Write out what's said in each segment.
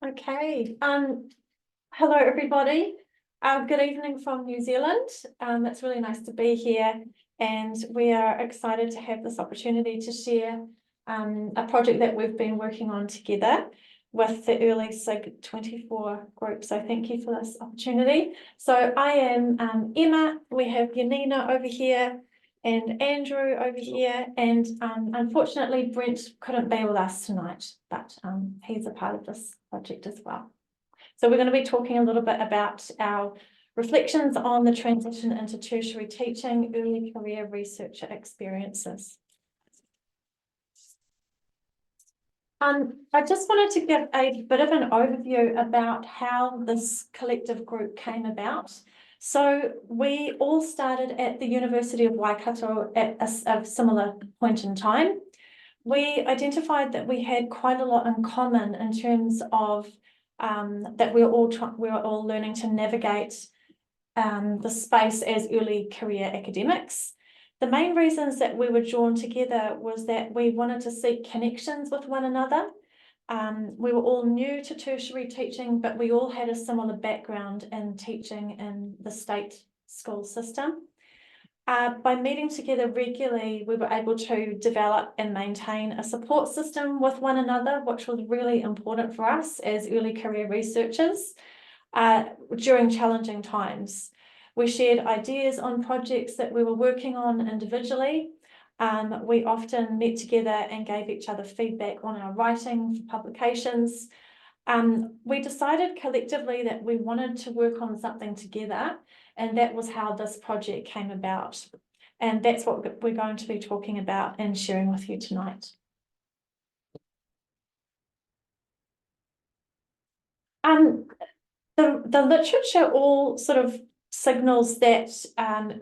Okay. Hello everybody. Good evening from New Zealand. It's really nice to be here, and we are excited to have this opportunity to share a project that we've been working on together with the EARLI SIG 24 group. So thank you for this opportunity. So I am Emma. We have Janina over here and Andrew over here, and unfortunately Brent couldn't be with us tonight, but he's a part of this project as well. So we're going to be talking a little bit about our reflections on the transition into tertiary teaching, early career researcher experiences. I just wanted to give a bit of an overview about how this collective group came about. So we all started at the University of Waikato at a similar point in time. We identified that we had quite a lot in common in terms of that we were all learning to navigate the space as early career academics. The main reasons that we were drawn together was that we wanted to seek connections with one another. We were all new to tertiary teaching, but we all had a similar background in teaching in the state school system. By meeting together regularly, we were able to develop and maintain a support system with one another, which was really important for us as early career researchers during challenging times. We shared ideas on projects that we were working on individually. We often met together and gave each other feedback on our writing for publications. We decided collectively that we wanted to work on something together, and that was how this project came about. And that's what we're going to be talking about and sharing with you tonight. The literature all sort of signals that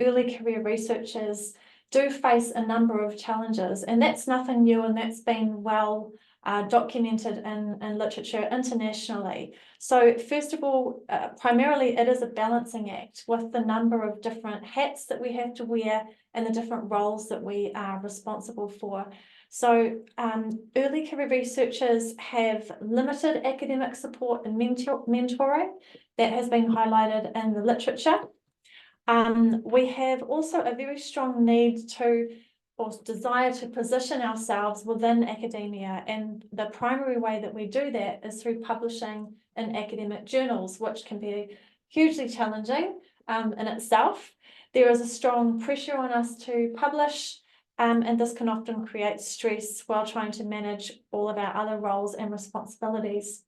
early career researchers do face a number of challenges, and that's nothing new, and that's been well documented in literature internationally. So first of all, primarily it is a balancing act with the number of different hats that we have to wear and the different roles that we are responsible for. So early career researchers have limited academic support and mentoring that has been highlighted in the literature. We have also a very strong need to, or desire to, position ourselves within academia, and the primary way that we do that is through publishing in academic journals, which can be hugely challenging in itself. There is a strong pressure on us to publish, and this can often create stress while trying to manage all of our other roles and responsibilities.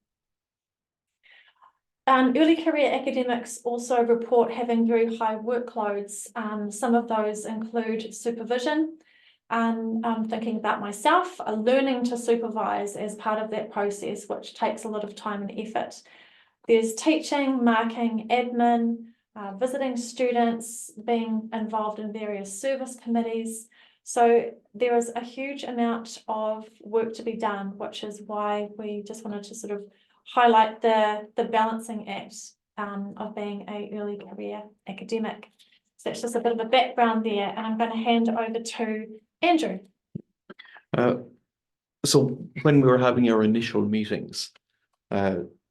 Early career academics also report having very high workloads. Some of those include supervision. I'm thinking about myself, learning to supervise as part of that process, which takes a lot of time and effort. There's teaching, marking, admin, visiting students, being involved in various service committees. So there is a huge amount of work to be done, which is why we just wanted to sort of highlight the balancing act of being an early career academic. So that's just a bit of a background there, and I'm going to hand over to Andrew. So when we were having our initial meetings,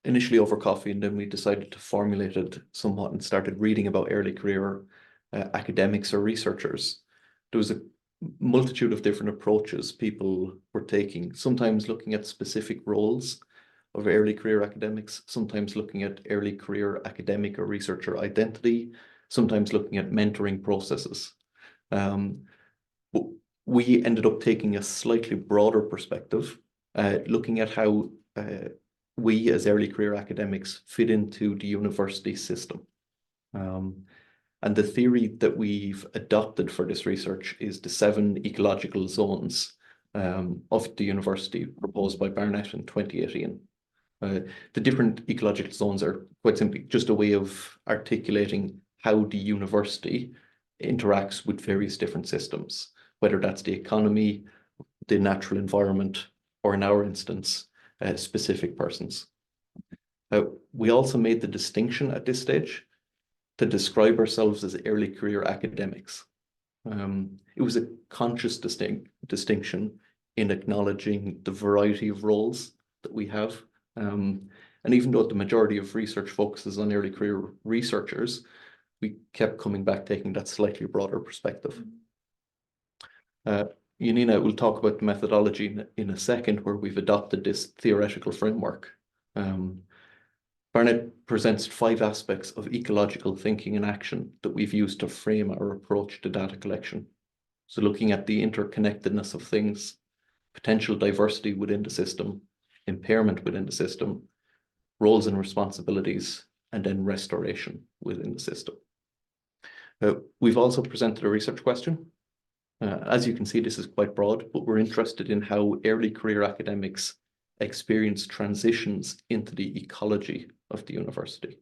initially over coffee, and then we decided to formulate it somewhat and started reading about early career academics or researchers. There was a multitude of different approaches people were taking, sometimes looking at specific roles of early career academics, sometimes looking at early career academic or researcher identity, sometimes looking at mentoring processes. We ended up taking a slightly broader perspective, looking at how we as early career academics fit into the university system. And the theory that we've adopted for this research is the 7 ecological zones of the university proposed by Barnett in 2018. The different ecological zones are quite simply just a way of articulating how the university interacts with various different systems, whether that's the economy, the natural environment, or in our instance, specific persons. We also made the distinction at this stage to describe ourselves as early career academics. It was a conscious distinction in acknowledging the variety of roles that we have, And even though the majority of research focuses on early career researchers, we kept coming back, taking that slightly broader perspective. Janina will talk about the methodology in a second, where we've adopted this theoretical framework. Barnett presents 5 aspects of ecological thinking and action that we've used to frame our approach to data collection. So looking at the interconnectedness of things, potential diversity within the system, impairment within the system, roles and responsibilities, and then restoration within the system. We've also presented a research question. As you can see, this is quite broad, but we're interested in how early career academics experience transitions into the ecology of the university.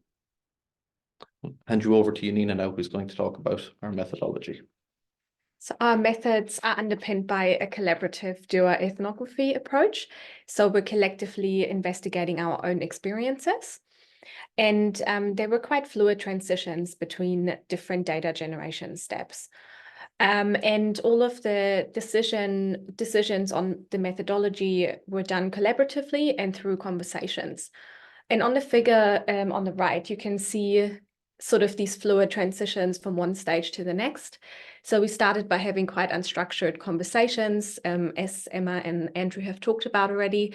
I'll hand you over to Janina now, who's going to talk about our methodology. So our methods are underpinned by a collaborative doer ethnography approach. So we're collectively investigating our own experiences. And there were quite fluid transitions between different data generation steps. And all of the decisions on the methodology were done collaboratively and through conversations. And on the figure on the right, you can see sort of these fluid transitions from one stage to the next. So we started by having quite unstructured conversations, as Emma and Andrew have talked about already.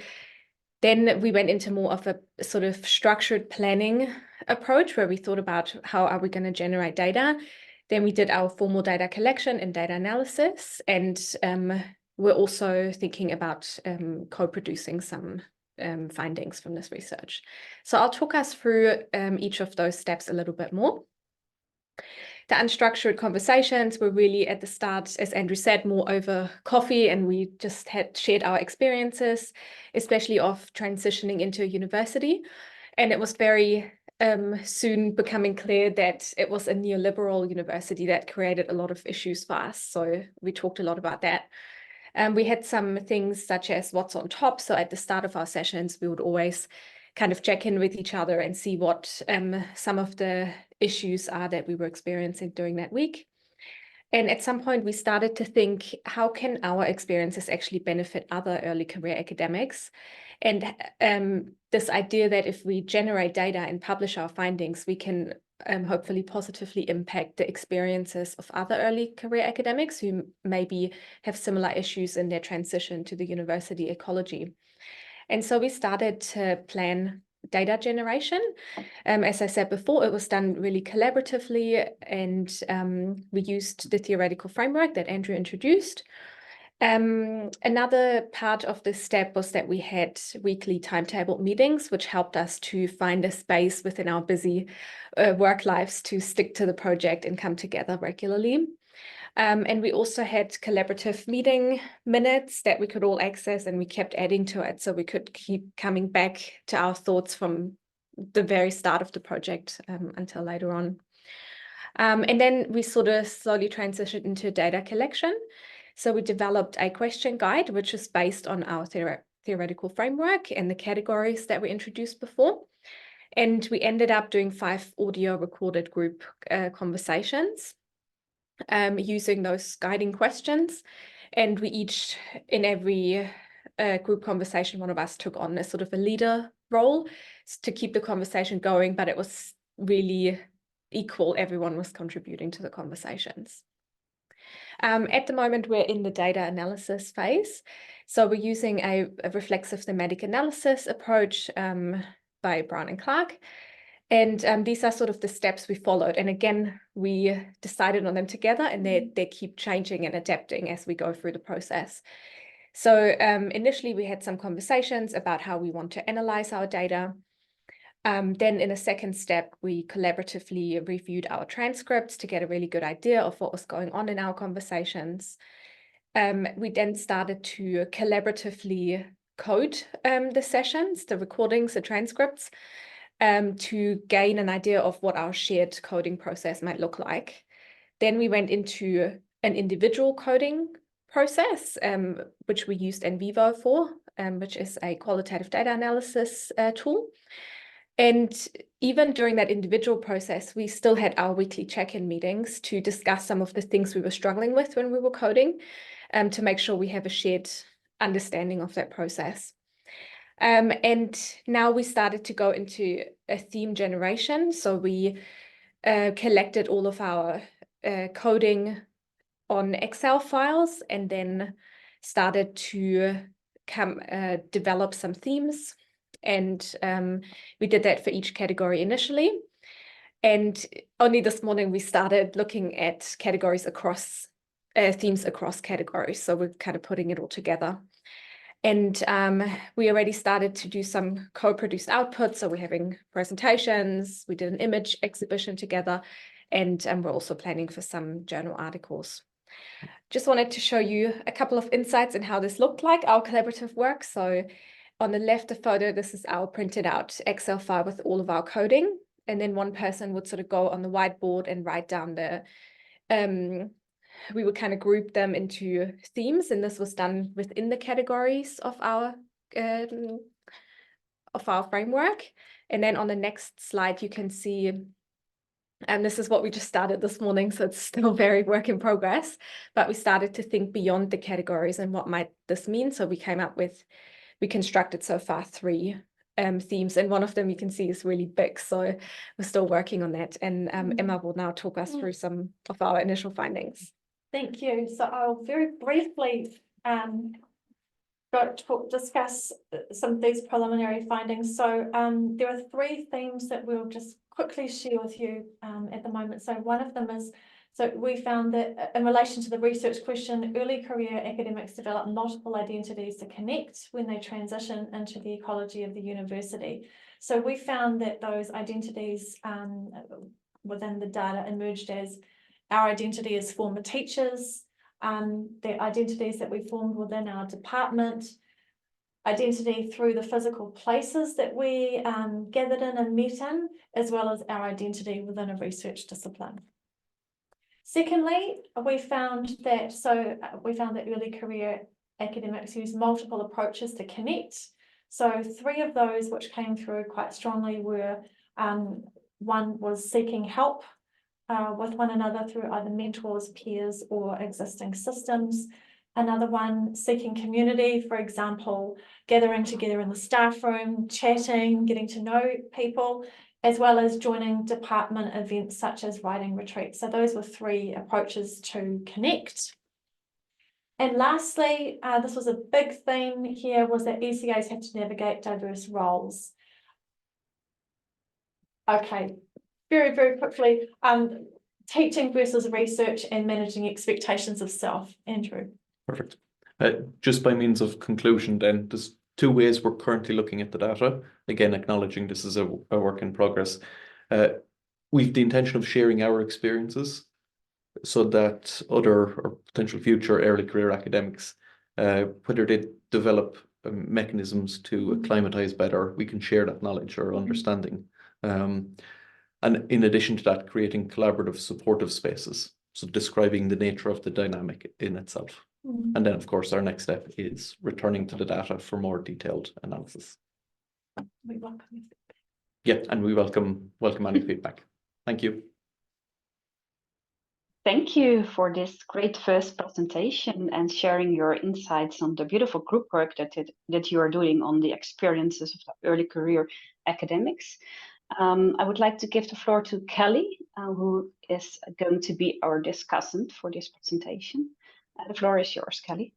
Then we went into more of a sort of structured planning approach, where we thought about how are we going to generate data. Then we did our formal data collection and data analysis, and we're also thinking about co-producing some findings from this research. So I'll talk us through each of those steps a little bit more. The unstructured conversations were really at the start, as Andrew said, more over coffee, and we just had shared our experiences, especially of transitioning into a university. And it was very soon becoming clear that it was a neoliberal university that created a lot of issues for us. So we talked a lot about that. We had some things such as what's on top. So at the start of our sessions, we would always kind of check in with each other and see what some of the issues are that we were experiencing during that week. And at some point, we started to think, how can our experiences actually benefit other early career academics? And this idea that if we generate data and publish our findings, we can hopefully positively impact the experiences of other early career academics who maybe have similar issues in their transition to the university ecology. And so we started to plan data generation. As I said before, it was done really collaboratively, and we used the theoretical framework that Andrew introduced. Another part of this step was that we had weekly timetable meetings, which helped us to find a space within our busy work lives to stick to the project and come together regularly. And we also had collaborative meeting minutes that we could all access, and we kept adding to it so we could keep coming back to our thoughts from the very start of the project until later on. And then we sort of slowly transitioned into data collection. So we developed a question guide, which is based on our theoretical framework and the categories that we introduced before. And we ended up doing 5 audio recorded group conversations using those guiding questions. And we each, in every group conversation, one of us took on a sort of a leader role to keep the conversation going, but it was really equal. Everyone was contributing to the conversations. At the moment, we're in the data analysis phase. So we're using a reflexive thematic analysis approach by Brown and Clark. And these are sort of the steps we followed. And again, we decided on them together, and they keep changing and adapting as we go through the process. So initially, we had some conversations about how we want to analyze our data. Then in a second step, we collaboratively reviewed our transcripts to get a really good idea of what was going on in our conversations. We then started to collaboratively code the sessions, the recordings, the transcripts, to gain an idea of what our shared coding process might look like. Then we went into an individual coding process, which we used NVivo for, which is a qualitative data analysis tool. And even during that individual process, we still had our weekly check-in meetings to discuss some of the things we were struggling with when we were coding, to make sure we have a shared understanding of that process. And now we started to go into a theme generation. So we collected all of our coding on Excel files and then started to develop some themes. And we did that for each category initially. And only this morning we started looking at categories across themes across categories. So we're kind of putting it all together. And we already started to do some co-produced outputs. So we're having presentations, we did an image exhibition together, and we're also planning for some journal articles. Just wanted to show you a couple of insights in how this looked like, our collaborative work. So on the left, the photo, this is our printed out Excel file with all of our coding. And then one person would sort of go on the whiteboard and write down the, we would kind of group them into themes. And this was done within the categories of our framework. And then on the next slide, you can see, and this is what we just started this morning, so it's still very work in progress, but we started to think beyond the categories and what might this mean. So we came up with, we constructed so far 3 themes, and one of them you can see is really big. So we're still working on that. And Emma will now talk us through some of our initial findings. Thank you. So I'll very briefly discuss some of these preliminary findings. So there are 3 themes that we'll just quickly share with you at the moment. So one of them is, so we found that in relation to the research question, early career academics develop multiple identities to connect when they transition into the ecology of the university. So we found that those identities within the data emerged as our identity as former teachers, the identities that we formed within our department, identity through the physical places that we gathered in and met in, as well as our identity within a research discipline. Secondly, we found that early career academics use multiple approaches to connect. So 3 of those which came through quite strongly were, one was seeking help with one another through either mentors, peers, or existing systems. Another one, seeking community, for example, gathering together in the staff room, chatting, getting to know people, as well as joining department events such as writing retreats. So those were 3 approaches to connect. And lastly, this was a big theme here, was that ECAs had to navigate diverse roles. Okay, very, very quickly, teaching versus research and managing expectations of self. Andrew. Perfect. Just by means of conclusion then, there's 2 ways we're currently looking at the data. Again, acknowledging this is a work in progress. We've the intention of sharing our experiences so that other or potential future early career academics, whether they develop mechanisms to acclimatize better, we can share that knowledge or understanding. And in addition to that, creating collaborative supportive spaces. So describing the nature of the dynamic in itself. And then, of course, our next step is returning to the data for more detailed analysis. We welcome your feedback. Yeah, and we welcome any feedback. Thank you. Thank you for this great first presentation and sharing your insights on the beautiful group work that you are doing on the experiences of the early career academics. I would like to give the floor to Kelly, who is going to be our discussant for this presentation. The floor is yours, Kelly.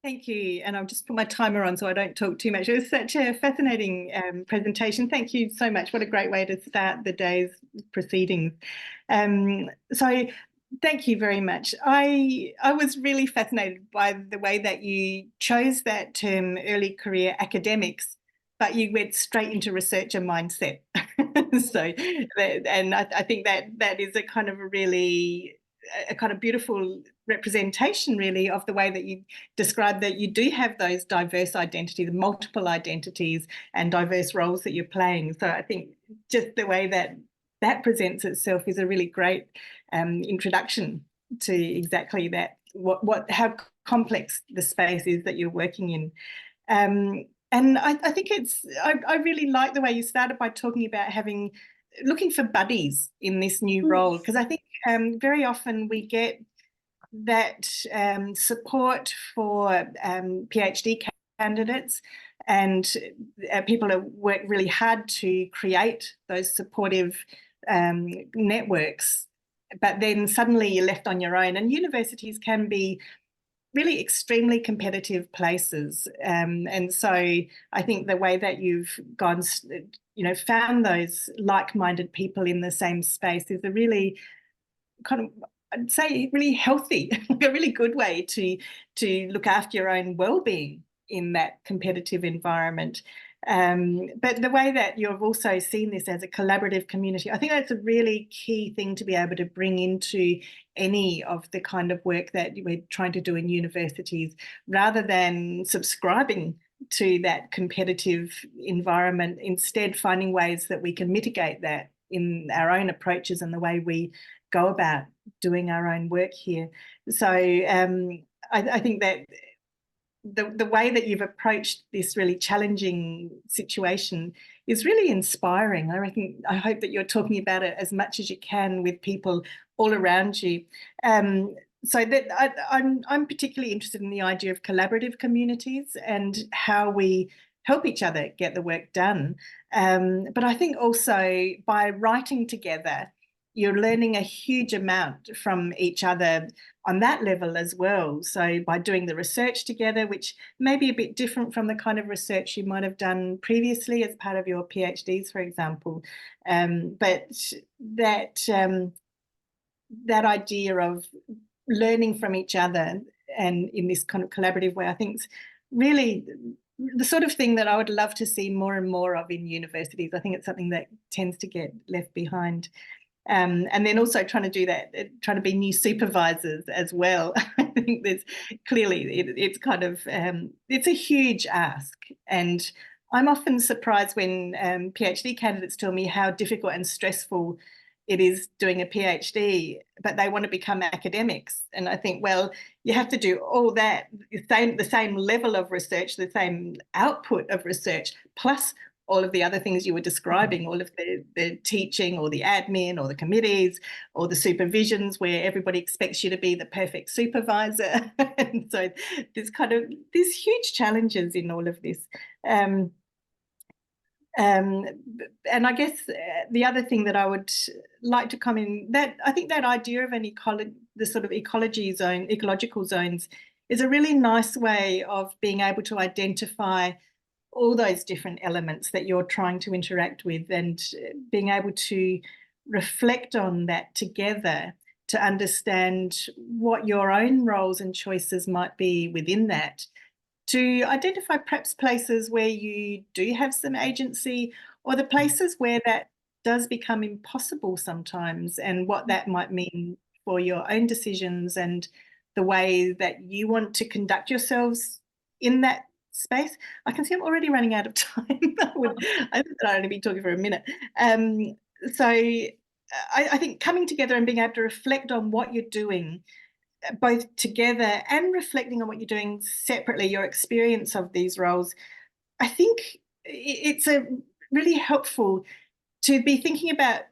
Thank you. And I'll just put my timer on so I don't talk too much. It was such a fascinating presentation. Thank you so much. What a great way to start the day's proceedings. So thank you very much. I was really fascinated by the way that you chose that term, early career academics, but you went straight into researcher mindset. And I think that is a kind of a kind of beautiful representation really of the way that you describe that you do have those diverse identities, multiple identities and diverse roles that you're playing. So I think just the way that presents itself is a really great introduction to exactly that, how complex the space is that you're working in. And I think I really like the way you started by talking about looking for buddies in this new role, because I think very often we get that support for PhD candidates and people have worked really hard to create those supportive networks, but then suddenly you're left on your own. And universities can be really extremely competitive places. And so I think the way that you've gone, found those like-minded people in the same space is a really kind of, I'd say, really healthy, a really good way to look after your own well-being in that competitive environment. But the way that you've also seen this as a collaborative community, I think that's a really key thing to be able to bring into any of the kind of work that we're trying to do in universities, rather than subscribing to that competitive environment, instead finding ways that we can mitigate that in our own approaches and the way we go about doing our own work here. So I think that the way that you've approached this really challenging situation is really inspiring. I hope that you're talking about it as much as you can with people all around you. So that I'm particularly interested in the idea of collaborative communities and how we help each other get the work done. But I think also by writing together, you're learning a huge amount from each other on that level as well. So by doing the research together, which may be a bit different from the kind of research you might have done previously as part of your PhDs, for example, but that idea of learning from each other and in this kind of collaborative way, I think is really the sort of thing that I would love to see more and more of in universities. I think it's something that tends to get left behind. And then also trying to do that, trying to be new supervisors as well. I think there's clearly, it's kind of, it's a huge ask. And I'm often surprised when PhD candidates tell me how difficult and stressful it is doing a PhD, but they want to become academics. And I think, well, you have to do all that, the same level of research, the same output of research, plus all of the other things you were describing, all of the teaching or the admin or the committees or the supervisions where everybody expects you to be the perfect supervisor. And so there's huge challenges in all of this. And I guess the other thing that I would like to comment, that I think that idea of the sort of ecological zones is a really nice way of being able to identify all those different elements that you're trying to interact with, and being able to reflect on that together to understand what your own roles and choices might be within that, to identify perhaps places where you do have some agency, or the places where that does become impossible sometimes, and what that might mean for your own decisions and the way that you want to conduct yourselves in that space. I can see I'm already running out of time. I think I'd only be talking for a minute. So I think coming together and being able to reflect on what you're doing, both together and reflecting on what you're doing separately, your experience of these roles, I think it's really helpful to be thinking about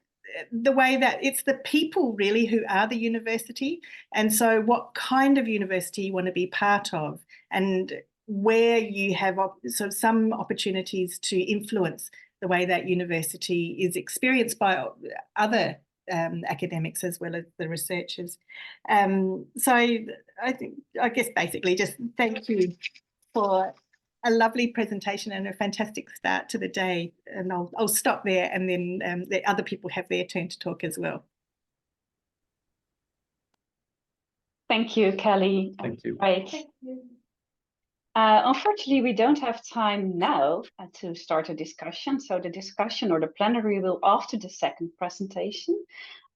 the way that it's the people really who are the university, and so what kind of university you want to be part of, and where you have sort of some opportunities to influence the way that university is experienced by other academics as well as the researchers. So I guess basically just thank you for a lovely presentation and a fantastic start to the day. And I'll stop there, and then the other people have their turn to talk as well. Thank you, Kelly. Thank you. Right. Thank you. Unfortunately, we don't have time now to start a discussion. So the discussion or the plenary will after the second presentation.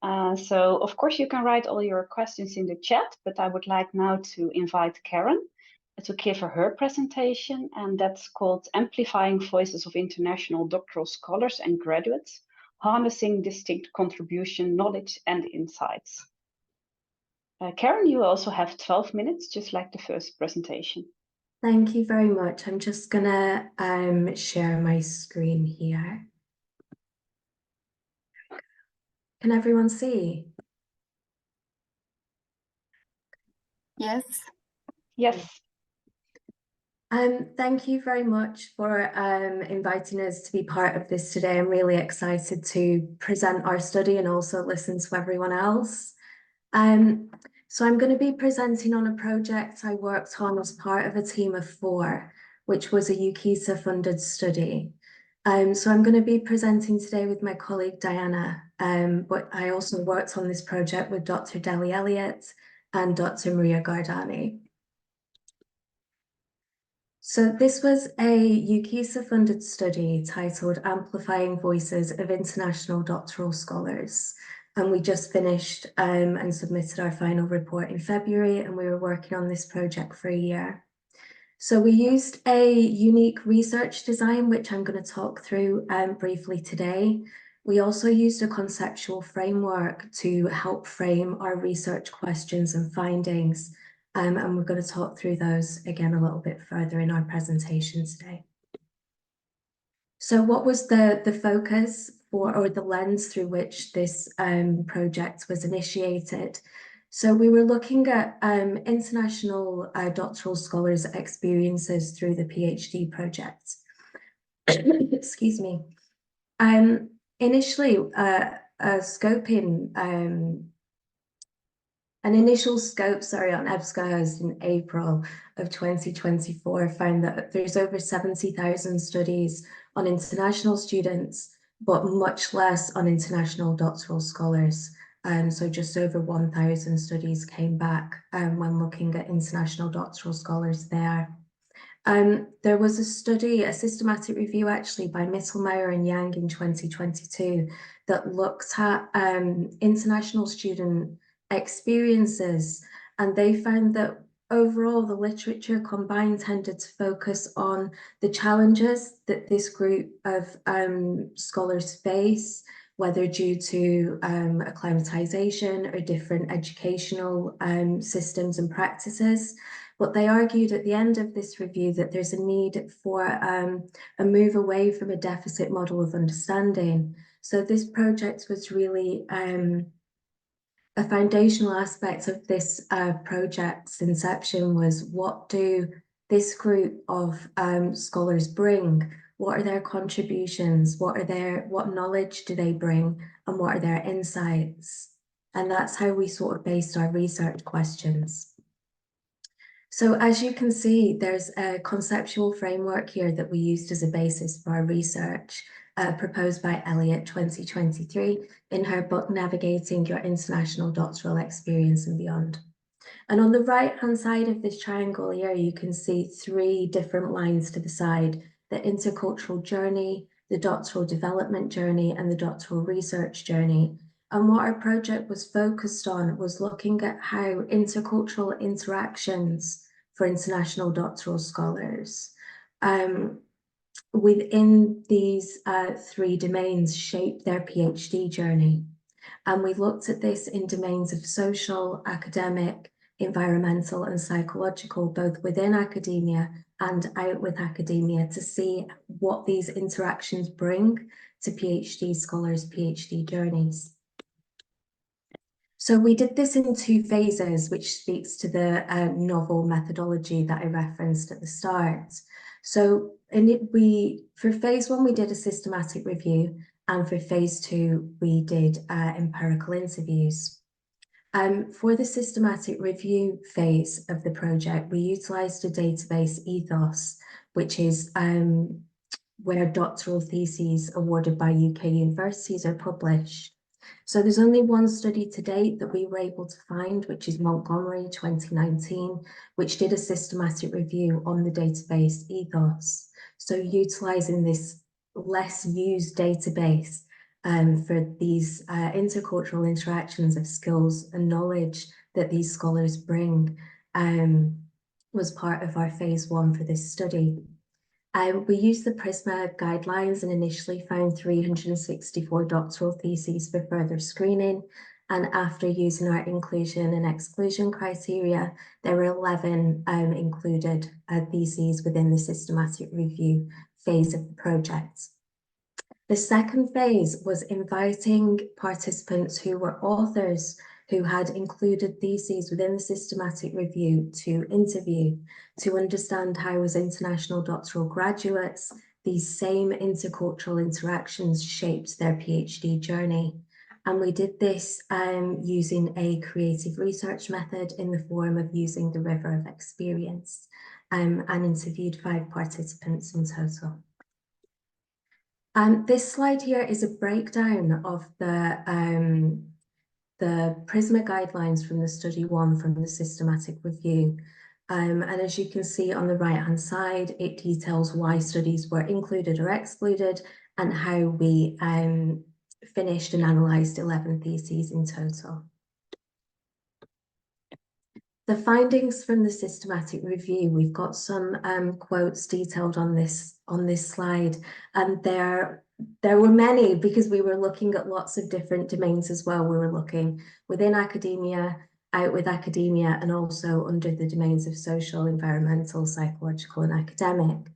So of course you can write all your questions in the chat, but I would like now to invite Karen to give her presentation, and that's called Amplifying Voices of International Doctoral Scholars and Graduates, Harnessing Distinct Contribution, Knowledge and Insights. Karen, you also have 12 minutes, just like the first presentation. Thank you very much. I'm just gonna share my screen here. Can everyone see? Yes. Yes. Thank you very much for inviting us to be part of this today. I'm really excited to present our study and also listen to everyone else. So I'm going to be presenting on a project I worked on as part of a team of 4, which was a UKISA funded study. So I'm going to be presenting today with my colleague Diana, but I also worked on this project with Dr. Deli Elliott and Dr. Maria Gardani. So this was a UKISA funded study titled Amplifying Voices of International Doctoral Scholars. And we just finished and submitted our final report in February, and we were working on this project for a year. So we used a unique research design, which I'm going to talk through briefly today. We also used a conceptual framework to help frame our research questions and findings. And we're going to talk through those again a little bit further in our presentation today. So what was the focus for, or the lens through which this project was initiated? So we were looking at international doctoral scholars' experiences through the PhD project. Excuse me. Initially, an initial scope, on EBSCOhost in April of 2024 found that there's over 70,000 studies on international students, but much less on international doctoral scholars. So just over 1,000 studies came back when looking at international doctoral scholars there. There was a study, a systematic review actually by Mittelmeier and Yang in 2022 that looked at international student experiences, and they found that overall the literature combined tended to focus on the challenges that this group of scholars face, whether due to acclimatization or different educational systems and practices. But they argued at the end of this review that there's a need for a move away from a deficit model of understanding. So this project was really a foundational aspect of this project's inception was, what do this group of scholars bring? What are their contributions? What knowledge do they bring? And what are their insights? And that's how we sort of based our research questions. So as you can see, there's a conceptual framework here that we used as a basis for our research, proposed by Elliott 2023 in her book, Navigating Your International Doctoral Experience and Beyond. And on the right-hand side of this triangle here, you can see 3 different lines to the side: the intercultural journey, the doctoral development journey, and the doctoral research journey. And what our project was focused on was looking at how intercultural interactions for international doctoral scholars within these 3 domains shape their PhD journey. And we looked at this in domains of social, academic, environmental, and psychological, both within academia and out with academia, to see what these interactions bring to PhD scholars' PhD journeys. So we did this in 2 phases, which speaks to the novel methodology that I referenced at the start. So for phase 1, we did a systematic review, and for phase 2, we did empirical interviews. For the systematic review phase of the project, we utilised a database, Ethos, which is where doctoral theses awarded by UK universities are published. So there's only 1 study to date that we were able to find, which is Montgomery 2019, which did a systematic review on the database Ethos. So utilising this less used database for these intercultural interactions of skills and knowledge that these scholars bring was part of our phase 1 for this study. We used the PRISMA guidelines and initially found 364 doctoral theses for further screening. And after using our inclusion and exclusion criteria, there were 11 included theses within the systematic review phase of the project. The second phase was inviting participants who were authors who had included theses within the systematic review to interview, to understand how as international doctoral graduates, these same intercultural interactions shaped their PhD journey. And we did this using a creative research method in the form of using the river of experience, and interviewed 5 participants in total. This slide here is a breakdown of the PRISMA guidelines from the study 1 from the systematic review. And as you can see on the right-hand side, it details why studies were included or excluded and how we finished and analysed 11 theses in total. The findings from the systematic review, we've got some quotes detailed on this slide, and there were many because we were looking at lots of different domains as well. We were looking within academia, out with academia, and also under the domains of social, environmental, psychological, and academic.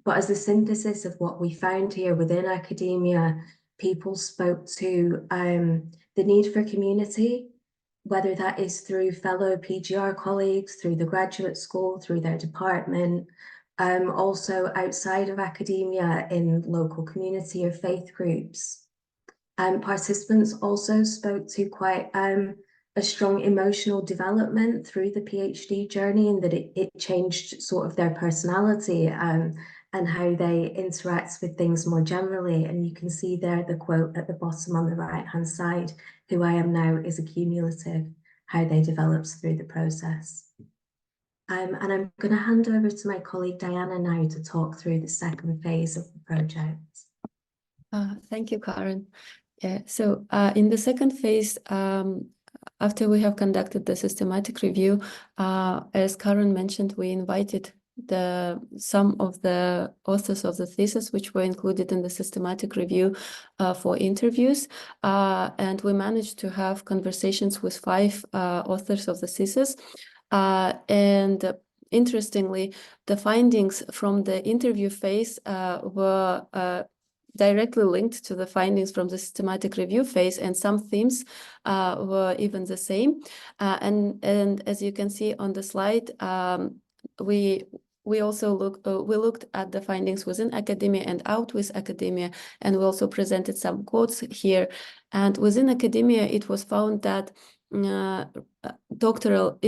But as a synthesis of what we found here within academia, people spoke to the need for community, whether that is through fellow PGR colleagues, through the graduate school, through their department, also outside of academia in local community or faith groups. Participants also spoke to quite a strong emotional development through the PhD journey, and that it changed sort of their personality and how they interact with things more generally. And you can see there the quote at the bottom on the right-hand side, "Who I am now is a cumulative," how they developed through the process. And I'm going to hand over to my colleague Diana now to talk through the second phase of the project. Thank you, Karen. Yeah, so in the second phase, after we have conducted the systematic review, as Karen mentioned, we invited some of the authors of the thesis which were included in the systematic review for interviews, and we managed to have conversations with 5 authors of the thesis, and interestingly, the findings from the interview phase were directly linked to the findings from the systematic review phase, and some themes were even the same. And as you can see on the slide, we also looked at the findings within academia and out with academia, and we also presented some quotes here. And within academia, it was found that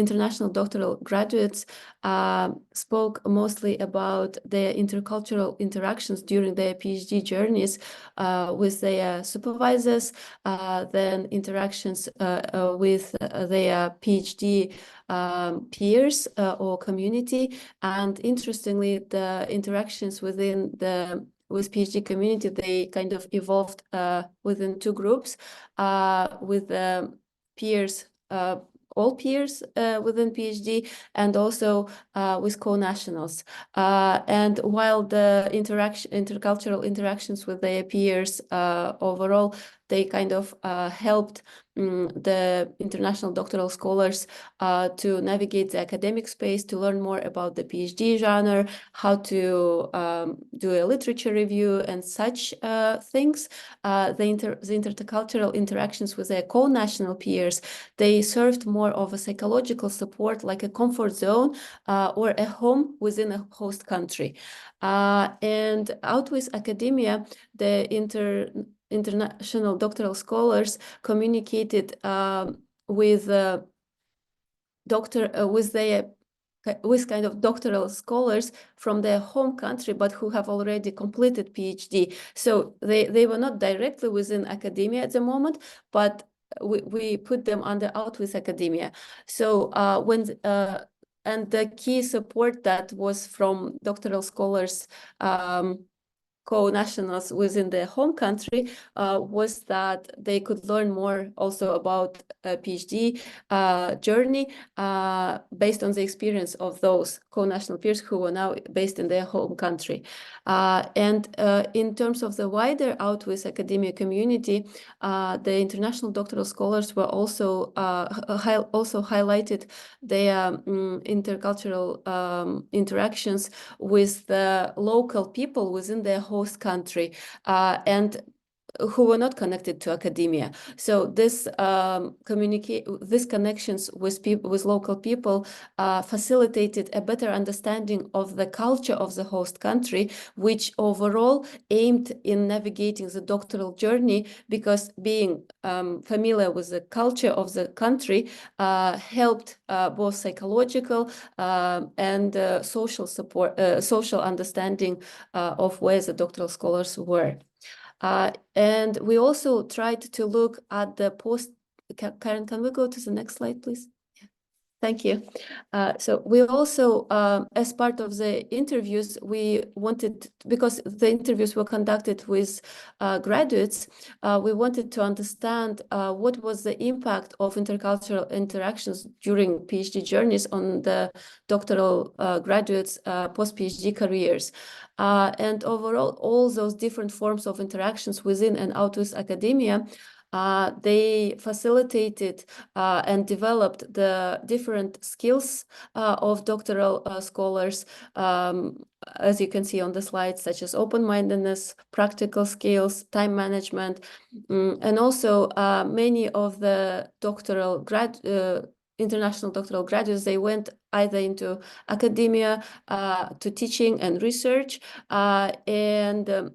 international doctoral graduates spoke mostly about their intercultural interactions during their PhD journeys with their supervisors, then interactions with their PhD peers or community. And interestingly, the interactions with PhD community, they kind of evolved within 2 groups, with the peers, all peers within PhD, and also with co-nationals. And while the intercultural interactions with their peers overall, they kind of helped the international doctoral scholars to navigate the academic space, to learn more about the PhD genre, how to do a literature review and such things. The intercultural interactions with their co-national peers, they served more of a psychological support, like a comfort zone or a home within a host country. And out with academia, the international doctoral scholars communicated with kind of doctoral scholars from their home country, but who have already completed PhD. So they were not directly within academia at the moment, but we put them under out with academia. So and the key support that was from doctoral scholars, co-nationals within their home country, was that they could learn more also about a PhD journey based on the experience of those co-national peers who were now based in their home country. And in terms of the wider out with academia community, the international doctoral scholars were also highlighted their intercultural interactions with the local people within their host country. And who were not connected to academia. So this these connections with people, with local people, facilitated a better understanding of the culture of the host country, which overall aimed in navigating the doctoral journey, because being familiar with the culture of the country helped both psychological and social support, social understanding of where the doctoral scholars were. And we also tried to look at the post. Karen, can we go to the next slide, please? Thank you. So we also, as part of the interviews, we wanted, because the interviews were conducted with graduates, we wanted to understand what was the impact of intercultural interactions during PhD journeys on the doctoral graduates' post-PhD careers. And overall, all those different forms of interactions within and out with academia, they facilitated and developed the different skills of doctoral scholars, as you can see on the slide, such as open-mindedness, practical skills, time management, and also many of the doctoral international doctoral graduates, they went either into academia, to teaching and research, and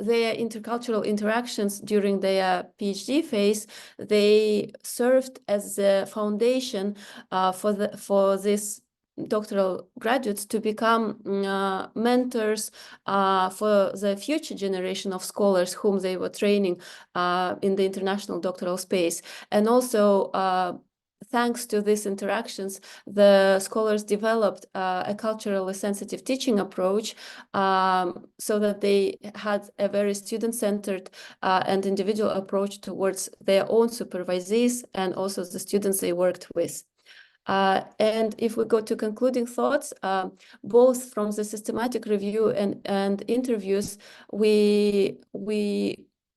their intercultural interactions during their PhD phase, they served as the foundation for this doctoral graduates to become mentors for the future generation of scholars whom they were training in the international doctoral space. And also, thanks to these interactions, the scholars developed a culturally sensitive teaching approach, so that they had a very student-centered and individual approach towards their own supervisees and also the students they worked with. And if we go to concluding thoughts, both from the systematic review and interviews, we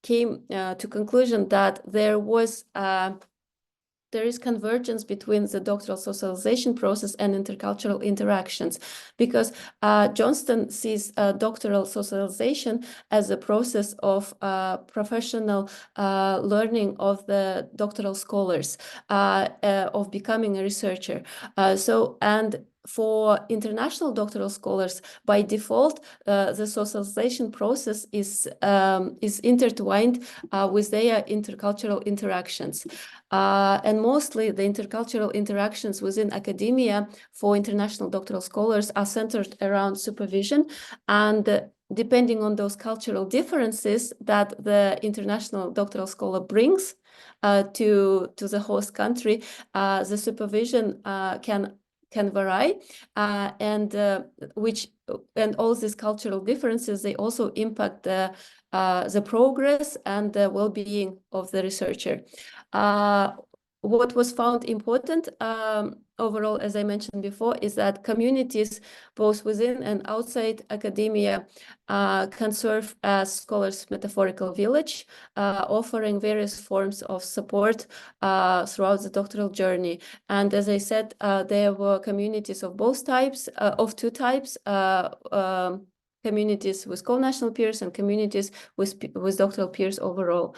came to conclusion that there is convergence between the doctoral socialization process and intercultural interactions, because Johnston sees doctoral socialization as a process of professional learning of the doctoral scholars, of becoming a researcher. And for international doctoral scholars, by default, the socialization process is intertwined with their intercultural interactions. And mostly the intercultural interactions within academia for international doctoral scholars are centered around supervision, and depending on those cultural differences that the international doctoral scholar brings to the host country, the supervision can vary, and all these cultural differences, they also impact the progress and the well-being of the researcher. What was found important overall, as I mentioned before, is that communities, both within and outside academia, can serve as scholars' metaphorical village, offering various forms of support throughout the doctoral journey. And as I said, there were communities of both types, of two types, communities with co-national peers and communities with doctoral peers overall.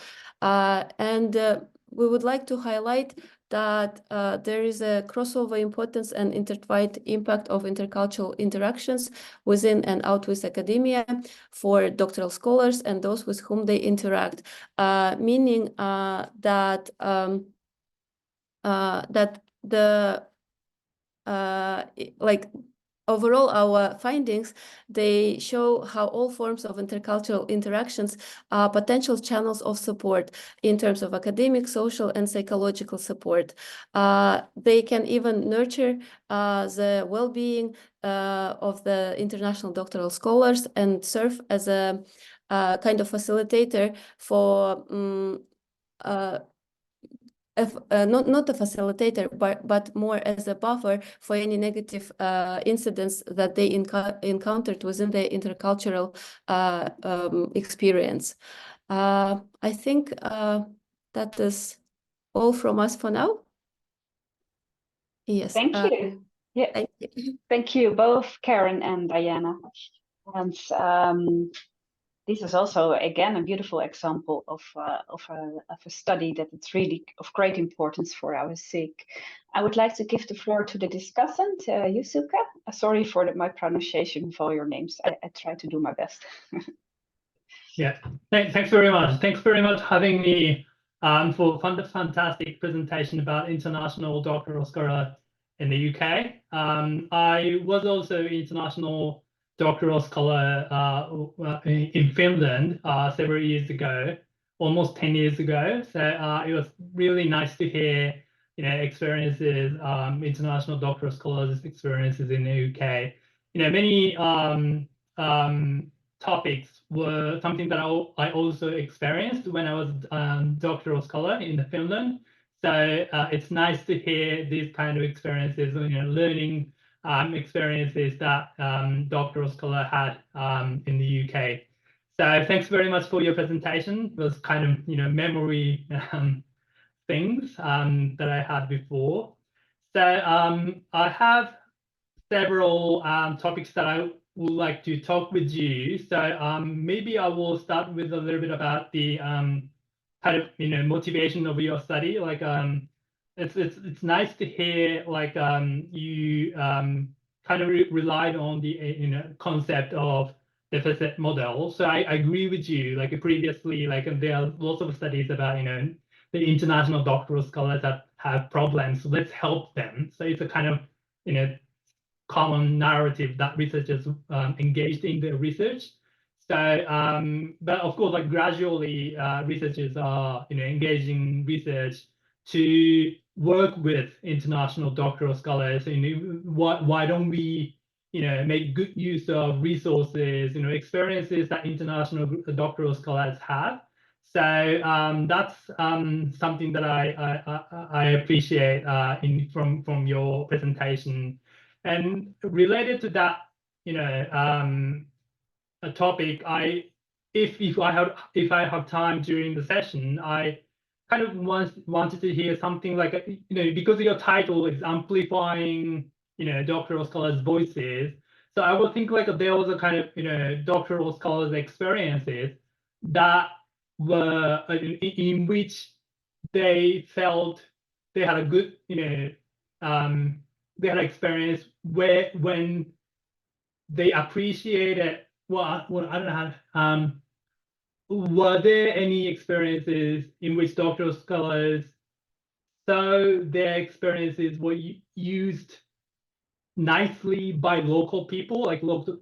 We would like to highlight that there is a crossover importance and intertwined impact of intercultural interactions within and out with academia for doctoral scholars and those with whom they interact, meaning that overall, our findings, they show how all forms of intercultural interactions are potential channels of support in terms of academic, social, and psychological support. They can even nurture the well-being of the international doctoral scholars and serve as a kind of facilitator for not a facilitator, but more as a buffer for any negative incidents that they encountered within their intercultural experience. I think that is all from us for now. Yes. Thank you. Yeah. Thank you. Thank you, both Karen and Diana. And this is also, again, a beautiful example of a study that it's really of great importance for our SIG. I would like to give the floor to the discussant, Yusuke. Sorry for my pronunciation of all your names. I try to do my best. Yeah, thanks very much. Thanks very much for having me for fantastic presentation about international doctoral scholar in the UK. I was also international doctoral scholar in Finland several years ago, almost 10 years ago. So it was really nice to hear, experiences, international doctoral scholars' experiences in the UK. Many topics were something that I also experienced when I was doctoral scholar in Finland. So it's nice to hear these kind of experiences, learning experiences that doctoral scholar had in the UK. So thanks very much for your presentation. It was kind of memory things that I had before. So I have several topics that I would like to talk with you. So maybe I will start with a little bit about the kind of motivation of your study. Like it's nice to hear like you kind of relied on the concept of deficit model. So I agree with you. Like previously, like there are lots of studies about the international doctoral scholars that have problems. So let's help them. So it's a kind of common narrative that researchers engaged in the research. So, but of course, like gradually, researchers are engaging research to work with international doctoral scholars. Why don't we make good use of resources, experiences that international doctoral scholars have? So that's something that I appreciate from your presentation. And related to that, a topic, if I have time during the session, I kind of wanted to hear something like because your title is amplifying doctoral scholars' voices. So I would think like there was a kind of doctoral scholars' experiences that were in which they felt they had a good they had experience when they appreciated I don't know how were there any experiences in which doctoral scholars saw their experiences were used nicely by local people, like local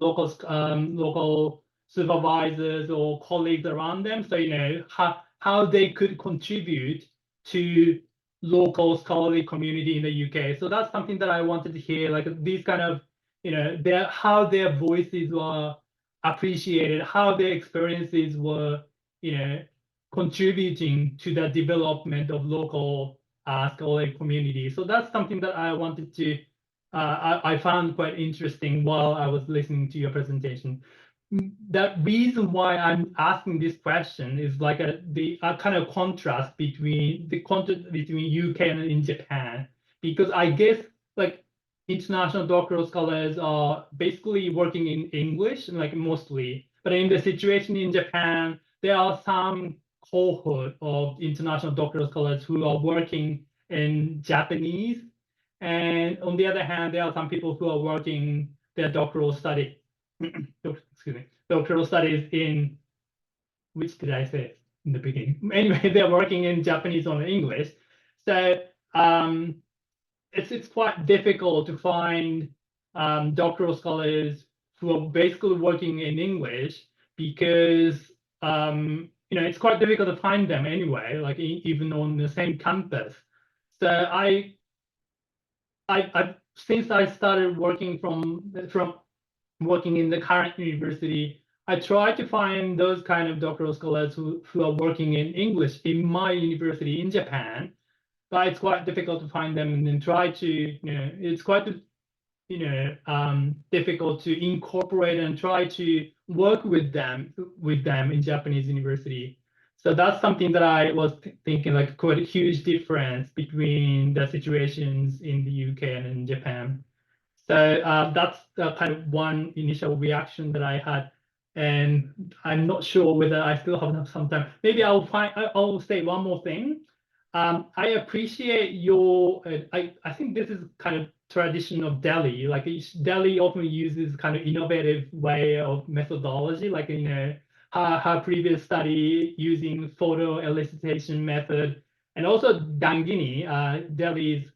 supervisors or colleagues around them? So how they could contribute to local scholarly community in the UK. So that's something that I wanted to hear, like these kind of how their voices were appreciated, how their experiences were contributing to the development of local scholarly community. So that's something that I wanted to I found quite interesting while I was listening to your presentation. The reason why I'm asking this question is like the kind of contrast between UK and in Japan, because I guess like international doctoral scholars are basically working in English, like mostly, but in the situation in Japan, there are some cohort of international doctoral scholars who are working in Japanese. And on the other hand, there are some people who are working their doctoral studies in, which did I say in the beginning? Anyway, they're working in Japanese or English. So it's quite difficult to find doctoral scholars who are basically working in English because it's quite difficult to find them anyway, like even on the same campus. So I since I started working from working in the current university, I try to find those kind of doctoral scholars who are working in English in my university in Japan, but it's quite difficult to find them and then try to, it's quite, difficult to incorporate and try to work with them in Japanese university. So that's something that I was thinking, like quite a huge difference between the situations in the UK and in Japan. So that's the kind of one initial reaction that I had. and I'm not sure whether I still have some time. Maybe I'll say one more thing. I appreciate your, I think this is kind of tradition of Delhi. Like Delhi often uses kind of innovative way of methodology, like, you know, her previous study using photo elicitation method, and also Dangini, Delhi's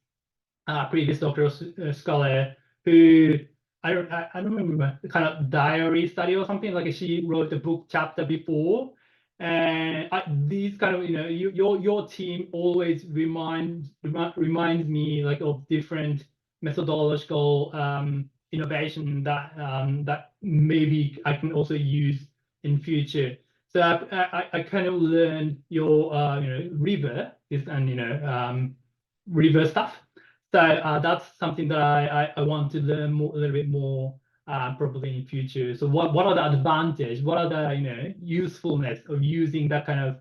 previous doctoral scholar, who I don't remember, kind of diary study or something, like she wrote the book chapter before. And these kind of, you know, your team always reminds me like of different methodological innovation that that maybe I can also use in future. So I kind of learned your you know, river and, you know, river stuff. So that's something that I want to learn more, a little bit more probably in future. So what are the advantages? What are the, you know, usefulness of using that kind of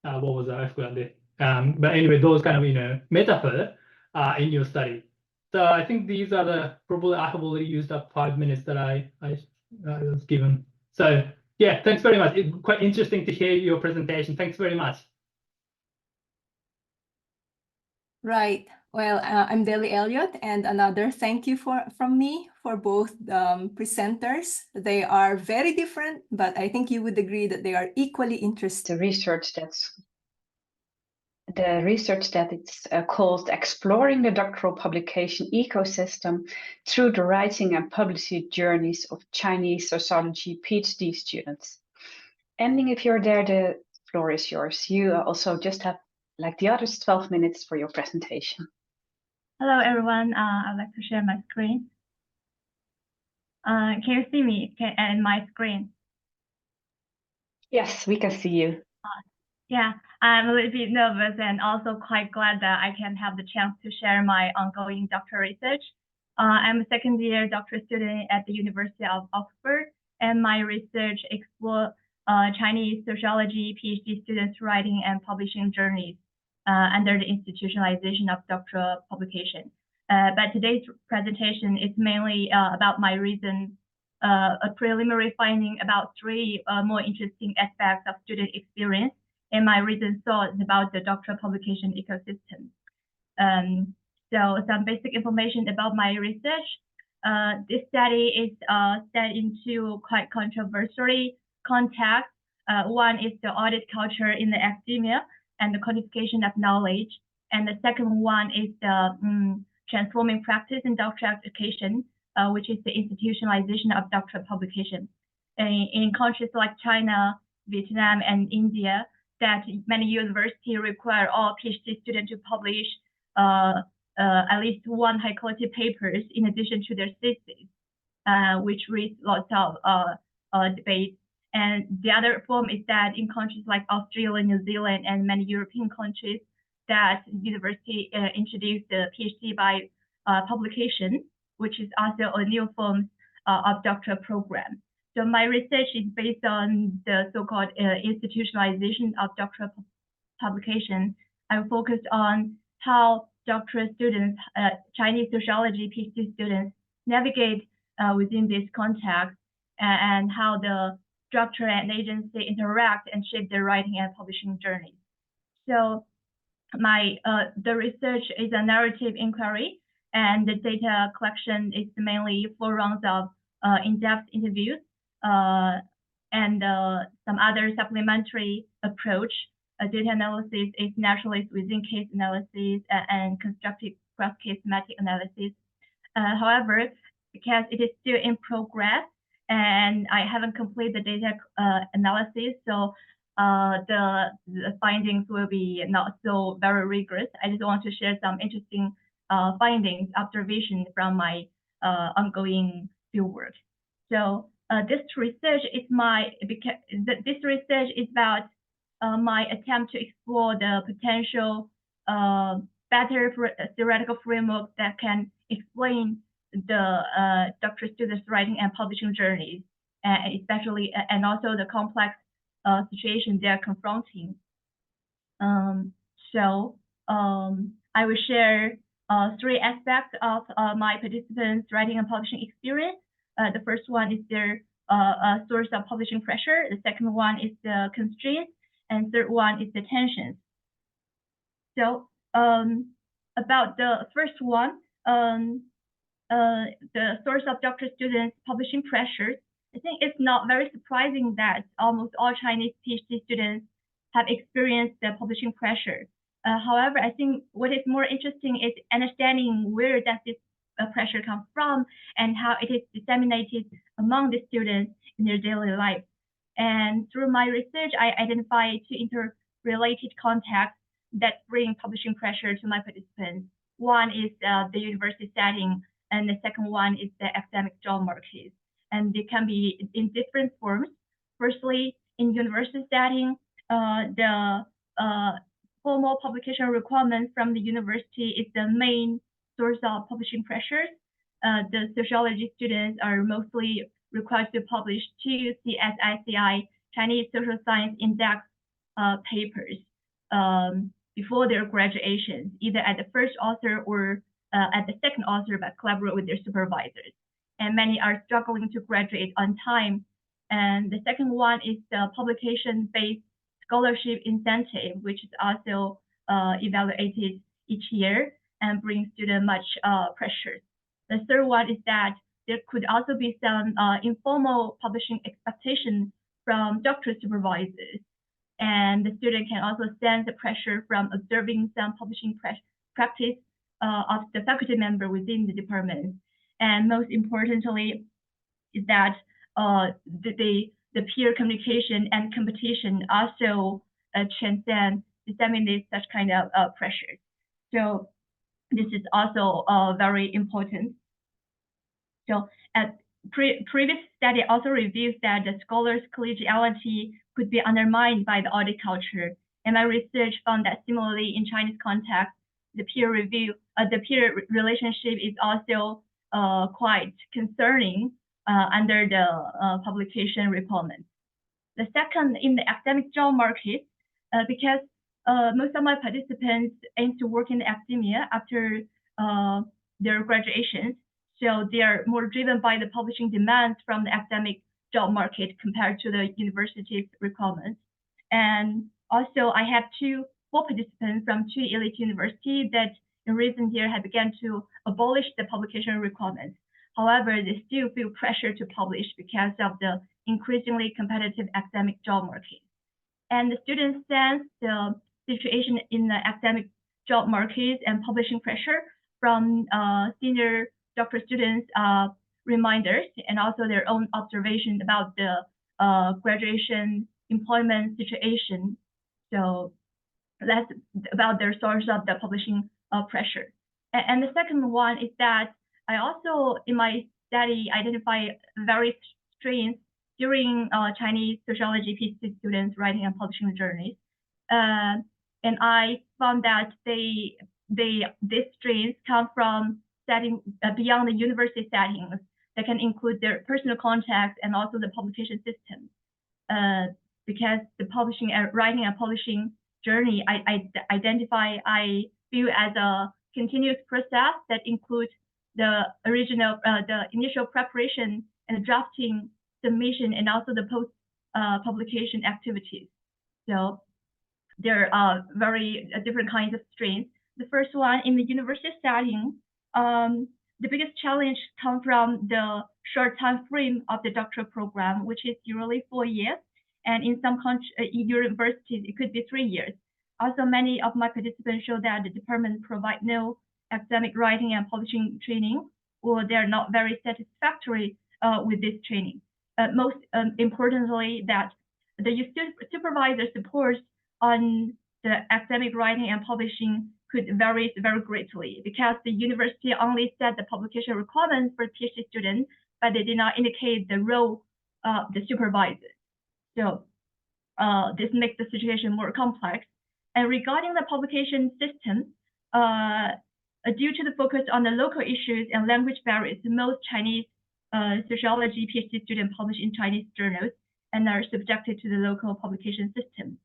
what was that? I forgot it. But anyway, those kind of, you know, metaphor in your study. So I think these are the, probably I have already used up 5 minutes that I was given. So yeah, thanks very much. It's quite interesting to hear your presentation. Thanks very much. Right. Well, I'm Daly Elliott, and another thank you from me for both presenters. They are very different, but I think you would agree that they are equally interesting. The research that it's called Exploring the Doctoral Publication Ecosystem through the Writing and Publishing Journeys of Chinese Sociology PhD Students. Ending, if you're there, the floor is yours. You also just have, like the others, 12 minutes for your presentation. Hello, everyone. I'd like to share my screen. Can you see me and my screen? Yes, we can see you. Yeah, I'm a little bit nervous and also quite glad that I can have the chance to share my ongoing doctoral research. I'm a second-year doctoral student at the University of Oxford, and my research explores Chinese sociology PhD students' writing and publishing journeys under the institutionalization of doctoral publication. But today's presentation is mainly about my recent a preliminary finding about 3 more interesting aspects of student experience and my recent thoughts about the doctoral publication ecosystem. So some basic information about my research. This study is set into quite controversial context. One is the audit culture in the academia and the codification of knowledge. And the second one is the transforming practice in doctoral education, which is the institutionalization of doctoral publication. In countries like China, Vietnam, and India, that many universities require all PhD students to publish at least 1 high-quality papers in addition to their thesis, which raises lots of debate. And the other form is that in countries like Australia, New Zealand, and many European countries, that university introduced the PhD by publication, which is also a new form of doctoral program. So my research is based on the so-called institutionalization of doctoral publication. I focused on how doctoral students, Chinese sociology PhD students, navigate within this context and how the structure and agency interact and shape their writing and publishing journey. So the research is a narrative inquiry, and the data collection is mainly 4 rounds of in-depth interviews and some other supplementary approach. Data analysis is naturalist within case analysis and constructive cross-case thematic analysis. However, because it is still in progress and I haven't completed the data analysis, so the findings will be not so very rigorous. I just want to share some interesting findings, observations from my ongoing fieldwork. So this research is about my attempt to explore the potential better theoretical framework that can explain the doctoral students' writing and publishing journeys, especially and also the complex situation they are confronting. I will share 3 aspects of my participants' writing and publishing experience. The first one is their source of publishing pressure. The second one is the constraints, and third one is the tensions. So about the first one, the source of doctoral students' publishing pressures, I think it's not very surprising that almost all Chinese PhD students have experienced the publishing pressure. However, I think what is more interesting is understanding where does this pressure come from and how it is disseminated among the students in their daily life. And through my research, I identified two interrelated contexts that bring publishing pressure to my participants. One is the university setting, and the second one is the academic job market. And they can be in different forms. Firstly, in university setting, the formal publication requirements from the university is the main source of publishing pressures. The sociology students are mostly required to publish 2 CSICI Chinese Social Science Index papers before their graduation, either at the first author or at the second author, but collaborate with their supervisors. And many are struggling to graduate on time. And the second one is the publication-based scholarship incentive, which is also evaluated each year and brings students much pressure. The third one is that there could also be some informal publishing expectation from doctoral supervisors. And the student can also sense the pressure from observing some publishing practice of the faculty member within the department. And most importantly is that the peer communication and competition also transcend, disseminate such kind of pressure. So this is also very important. So previous study also reveals that the scholar's collegiality could be undermined by the audit culture. And my research found that similarly in Chinese context, the peer relationship is also quite concerning under the publication requirements. The second, in the academic job market, because most of my participants aim to work in academia after their graduations, so they are more driven by the publishing demands from the academic job market compared to the university's requirements. And also, I have 2 full participants from 2 elite universities that in recent years have begun to abolish the publication requirements. However, they still feel pressure to publish because of the increasingly competitive academic job market. And the students sense the situation in the academic job market and publishing pressure from senior doctoral students' reminders and also their own observation about the graduation employment situation. So that's about their source of the publishing pressure. And the second one is that I also, in my study, identify various strains during Chinese sociology PhD students writing and publishing journals. And I found that these strains come from setting beyond the university settings that can include their personal contacts and also the publication system. Because the writing and publishing journey, I view as a continuous process that includes the initial preparation and drafting, submission, and also the post publication activities. So there are very different kinds of strains. The first one in the university setting, the biggest challenge comes from the short time frame of the doctoral program, which is usually 4 years, and in some universities it could be 3 years. Also, many of my participants show that the department provides no academic writing and publishing training, or they're not very satisfactory with this training. Most importantly, that the supervisor support on the academic writing and publishing could vary very greatly because the university only set the publication requirements for PhD students, but they did not indicate the role of the supervisor. So this makes the situation more complex. And regarding the publication system, due to the focus on the local issues and language barriers, most Chinese sociology PhD students publish in Chinese journals and are subjected to the local publication system.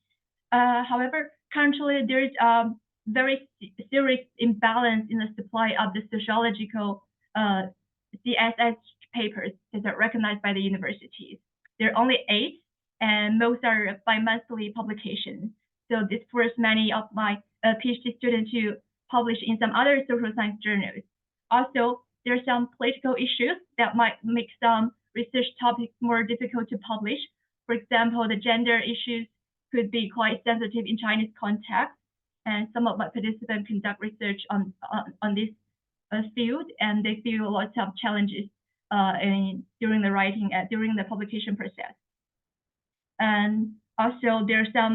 However, currently there is a very serious imbalance in the supply of the sociological CSS papers that are recognized by the universities. There are only 8, and most are bi-monthly publications. So this forced many of my PhD students to publish in some other social science journals. Also, there are some political issues that might make some research topics more difficult to publish. For example, the gender issues could be quite sensitive in Chinese context, and some of my participants conduct research on this field, and they feel lots of challenges during the writing, during the publication process. And also, there's some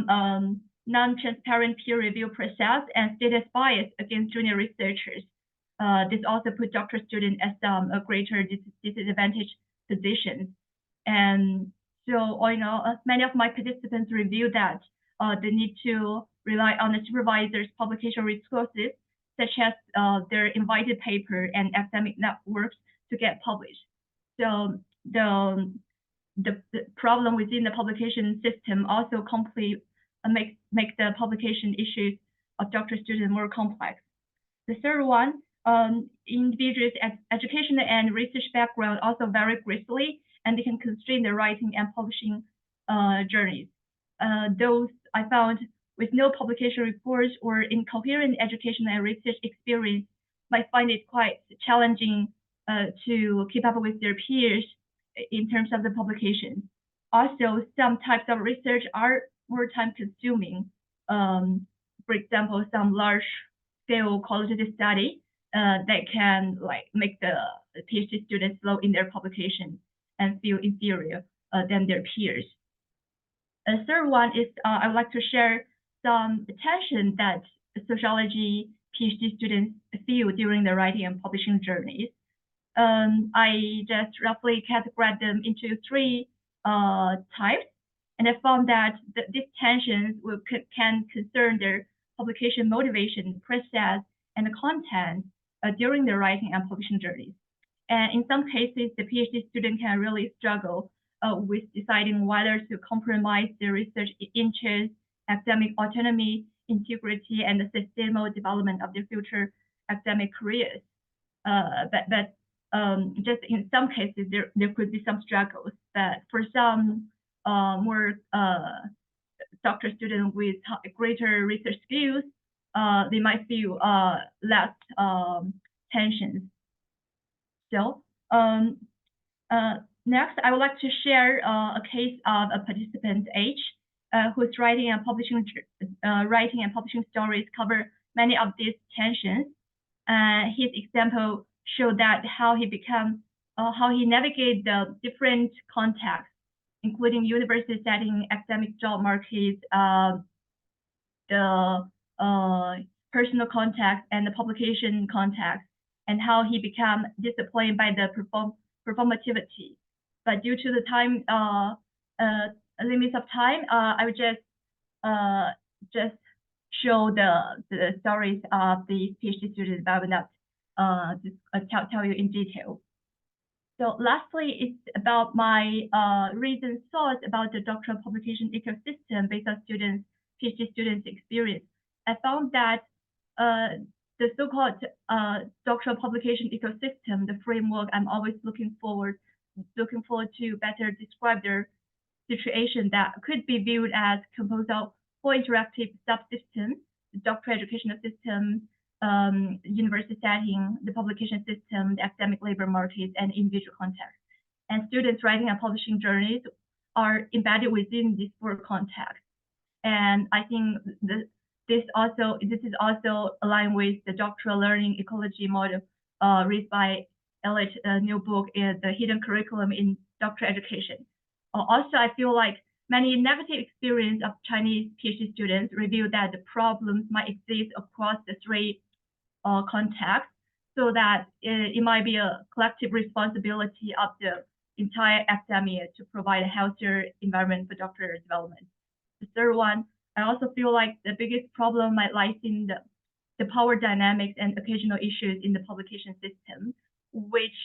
non-transparent peer review process and status bias against junior researchers. This also put doctoral students at a greater disadvantaged position. And so, all in all, many of my participants reviewed that they need to rely on the supervisor's publication resources, such as their invited paper and academic networks to get published. So the problem within the publication system also make the publication issues of doctoral students more complex. The third one, individuals' educational and research background also vary greatly, and they can constrain their writing and publishing journeys. Those I found with no publication reports or incoherent educational and research experience might find it quite challenging to keep up with their peers in terms of the publication. Also, some types of research are more time consuming. For example, some large scale qualitative study that can make the PhD students slow in their publication and feel inferior than their peers. A third one is I would like to share some tension that sociology PhD students feel during the writing and publishing journeys. I just roughly categorized them into 3 types, and I found that these tensions can concern their publication motivation, process, and the content during the writing and publishing journeys. And in some cases, the PhD student can really struggle with deciding whether to compromise their research interests, academic autonomy, integrity, and the sustainable development of their future academic careers. But just in some cases, there could be some struggles. But for some more doctoral students with greater research skills, they might feel less tensions. So next, I would like to share a case of a participant H, whose writing and publishing stories cover many of these tensions. His example showed that how he navigated the different contexts, including university setting, academic job markets, the personal context, and the publication context, and how he became disappointed by the performativity. But due to the time limits of time, I would just show the stories of the PhD students, but I will not tell you in detail. So lastly, it's about my recent thoughts about the doctoral publication ecosystem based on PhD students' experience. I found that the so-called doctoral publication ecosystem, the framework, I'm always looking forward to better describe their situation that could be viewed as composed of 4 interactive subsystems: the doctoral educational system, university setting, the publication system, the academic labor markets, and individual context. And students' writing and publishing journeys are embedded within these 4 contexts. And I think this is also aligned with the doctoral learning ecology model read by Elliott's new book, The Hidden Curriculum in Doctoral Education. Also, I feel like many negative experiences of Chinese PhD students reveal that the problems might exist across the 3 contexts, so that it might be a collective responsibility of the entire academia to provide a healthier environment for doctoral development. The third one, I also feel like the biggest problem might lie in the power dynamics and occasional issues in the publication system, which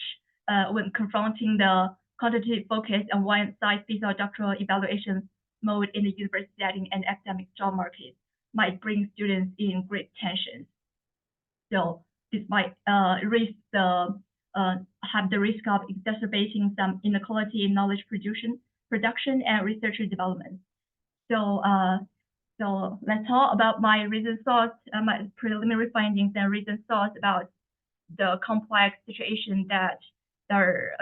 when confronting the quantitative focus and one-size-fits-all doctoral evaluation mode in the university setting and academic job market, might bring students in great tension. So this might raise the have the risk of exacerbating some inequality in knowledge production and research and development. So let's talk about my recent thoughts, my preliminary findings and recent thoughts about the complex situation that our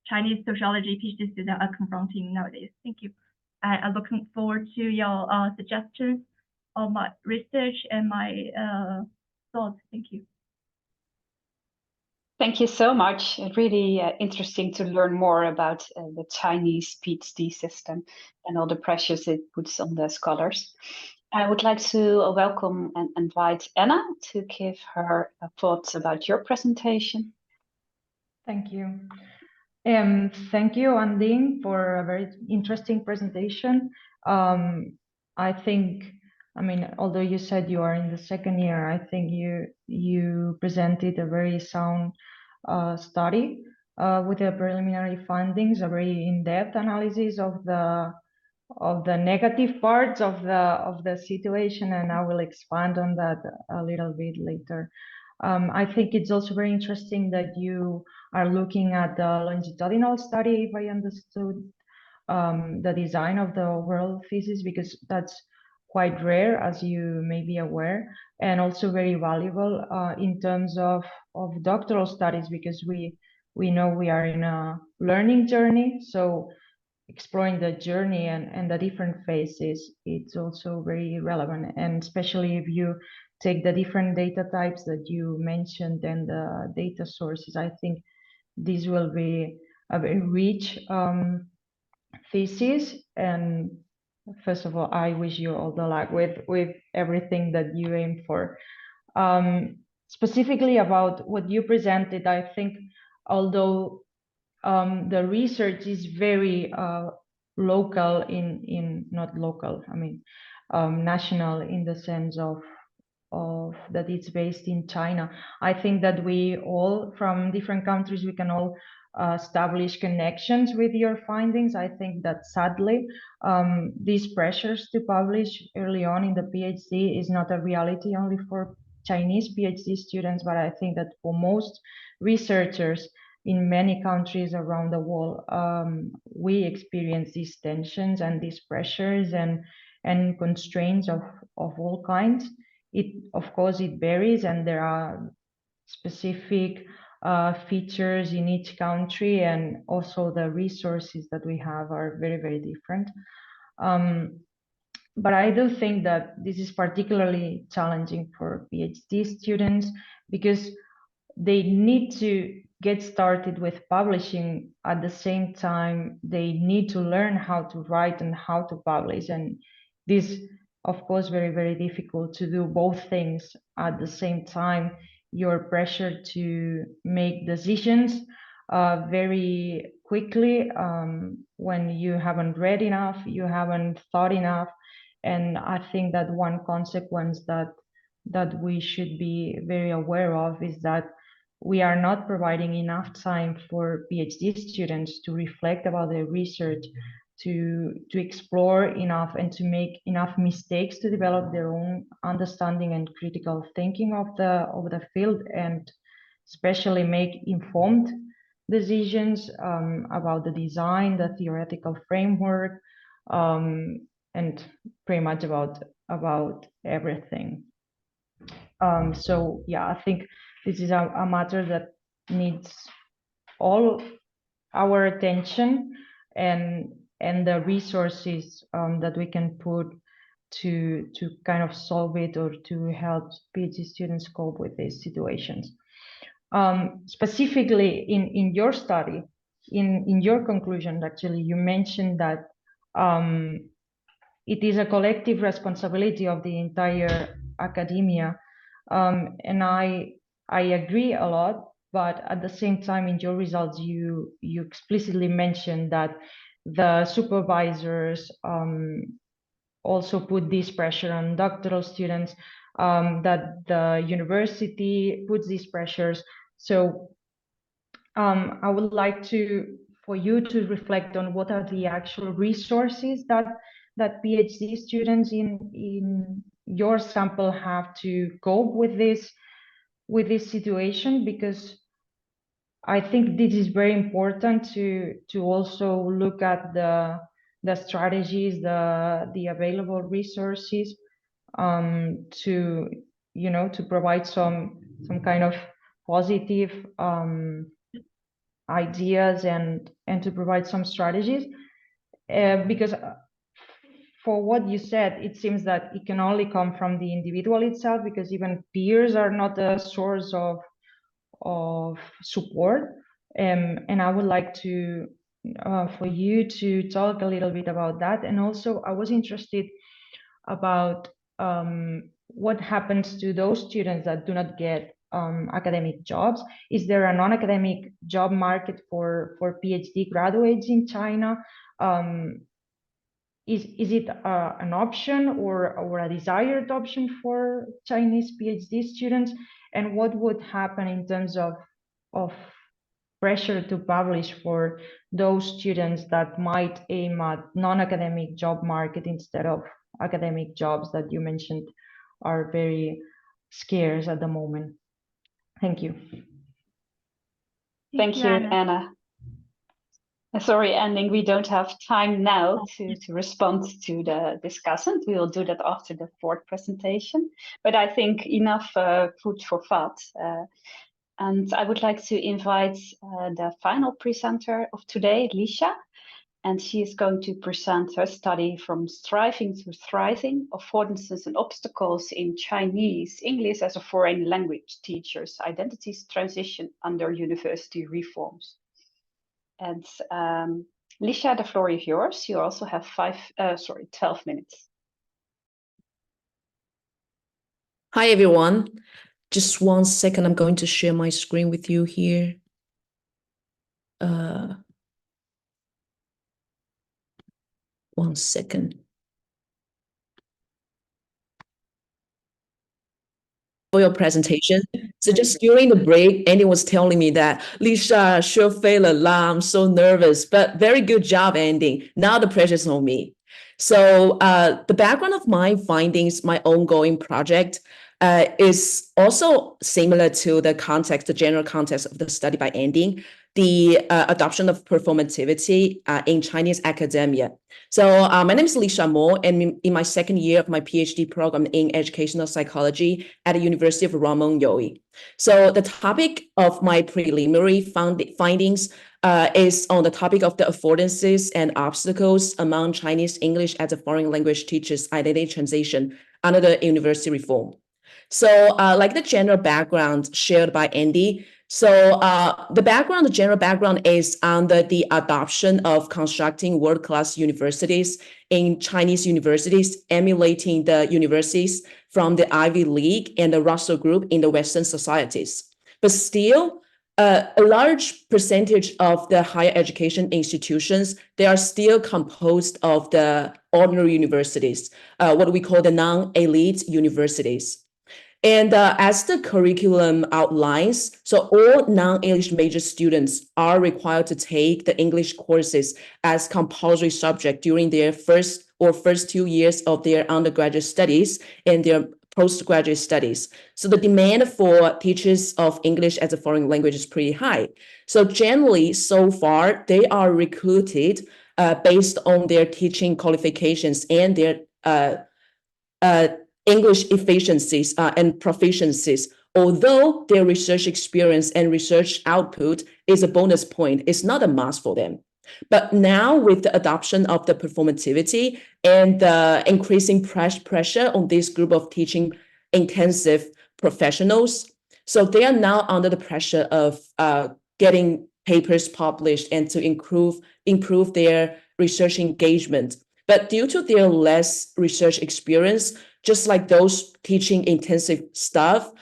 Chinese sociology PhD students are confronting nowadays. Thank you. I'm looking forward to your suggestions of my research and my thoughts. Thank you. Thank you so much. Really interesting to learn more about the Chinese PhD system and all the pressures it puts on the scholars. I would like to welcome and invite Anna to give her thoughts about your presentation. Thank you. Thank you, Andine, for a very interesting presentation. I think, I mean, although you said you are in the second year, I think you presented a very sound study with the preliminary findings, a very in-depth analysis of the negative parts of the situation, and I will expand on that a little bit later. I think it's also very interesting that you are looking at the longitudinal study, if I understood the design of the overall thesis, because that's quite rare, as you may be aware, and also very valuable in terms of doctoral studies, because we know we are in a learning journey. So exploring the journey and the different phases, it's also very relevant, and especially if you take the different data types that you mentioned and the data sources, I think this will be a very rich thesis. And first of all, I wish you all the luck with everything that you aim for. Specifically about what you presented, I think although the research is very local not local, I mean national, in the sense of that it's based in China. I think that we all from different countries, we can all establish connections with your findings. I think that sadly these pressures to publish early on in the PhD is not a reality only for Chinese PhD students, but I think that for most researchers in many countries around the world, we experience these tensions and these pressures and constraints of all kinds. Of course, it varies, and there are specific features in each country, and also the resources that we have are very, very different. But I do think that this is particularly challenging for PhD students, because they need to get started with publishing. At the same time, they need to learn how to write and how to publish. And this, of course, very, very difficult to do both things at the same time. You're pressured to make decisions very quickly when you haven't read enough, you haven't thought enough. And I think that one consequence that we should be very aware of is that we are not providing enough time for PhD students to reflect about their research, to explore enough, and to make enough mistakes to develop their own understanding and critical thinking of the field, and especially make informed decisions about the design, the theoretical framework, and pretty much about everything. So yeah, I think this is a matter that needs all our attention and the resources that we can put to kind of solve it, or to help PhD students cope with these situations. Specifically in your study, in your conclusion, actually, you mentioned that it is a collective responsibility of the entire academia. And I agree a lot, but at the same time, in your results, you explicitly mentioned that the supervisors also put this pressure on doctoral students, that the university puts these pressures. So I would like for you to reflect on what are the actual resources that PhD students in your sample have to cope with this situation, because I think this is very important to also look at the strategies, the available resources, to to provide some kind of positive ideas and to provide some strategies, because for what you said, it seems that it can only come from the individual itself, because even peers are not a source of support. And I would like to for you to talk a little bit about that. And also I was interested about what happens to those students that do not get academic jobs. Is there a non-academic job market for PhD graduates in China? Is it an option or a desired option for Chinese PhD students? And what would happen in terms of pressure to publish for those students that might aim at non-academic job market instead of academic jobs that you mentioned are very scarce at the moment? Thank you. Thank you, Anna. Sorry, Ending, we don't have time now to respond to the discussant. We will do that after the fourth presentation. But I think enough food for thought. And I would like to invite the final presenter of today, Lisha. And she is going to present her study From Striving to Thriving, Affordances and Obstacles in Chinese English as a Foreign Language Teachers' Identities Transition Under University Reforms. And Lisha, the floor is yours. You also have 12 minutes. Hi, everyone. Just 1 second. I'm going to share my screen with you here. 1 second. For your presentation. So just during the break, Andy was telling me that Lisha sure failed a lot. I'm so nervous, but very good job, Andy. Now the pressure's on me. So the background of my findings, my ongoing project, is also similar to the context, the general context of the study by Andy, the adoption of performativity in Chinese academia. So my name is Lisha Mo, and in my second year of my PhD program in educational psychology at the University of Ramon Yoi. So the topic of my preliminary findings is on the topic of the affordances and obstacles among Chinese English as a foreign language teachers' identity transition under the university reform. So like the general background shared by Andy, so the general background is under the adoption of constructing world-class universities in Chinese universities, emulating the universities from the Ivy League and the Russell Group in the Western societies. But still, a large percentage of the higher education institutions, they are still composed of the ordinary universities, what we call the non-elite universities. And as the curriculum outlines, so all non-English major students are required to take the English courses as compulsory subject during their first 2 years of their undergraduate studies and their postgraduate studies. So the demand for teachers of English as a foreign language is pretty high. So generally, so far, they are recruited based on their teaching qualifications and their English efficiencies and proficiencies, although their research experience and research output is a bonus point, it's not a must for them. But now with the adoption of the performativity and the increasing pressure on this group of teaching intensive professionals, so they are now under the pressure of getting papers published and to improve their research engagement. But due to their less research experience, just like those teaching intensive stuff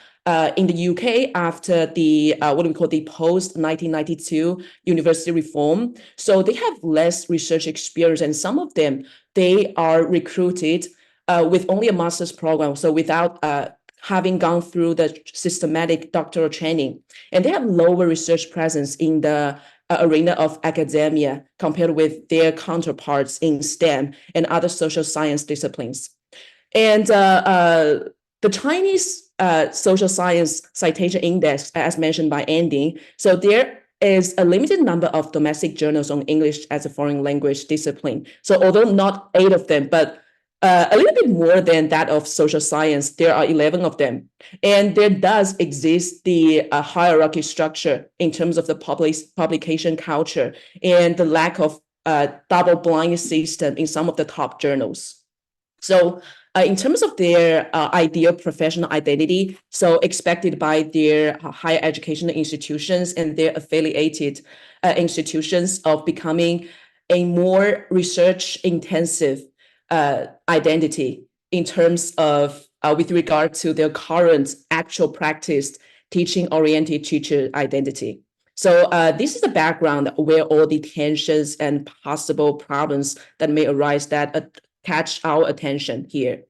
in the UK after the what we call the post-1992 university reform, so they have less research experience, and some of them, they are recruited with only a master's program, so without having gone through the systematic doctoral training, and they have lower research presence in the arena of academia compared with their counterparts in STEM and other social science disciplines. And the Chinese social science citation index, as mentioned by Andy, so their is a limited number of domestic journals on English as a foreign language discipline. So although not 8 of them, but a little bit more than that of social science, there are 11 of them. And there does exist the hierarchy structure in terms of the publication culture and the lack of double-blind system in some of the top journals. So in terms of their ideal professional identity, so expected by their higher educational institutions and their affiliated institutions of becoming a more research-intensive identity in terms of with regard to their current actual practice teaching-oriented teacher identity. So this is the background where all the tensions and possible problems that may arise that catch our attention here.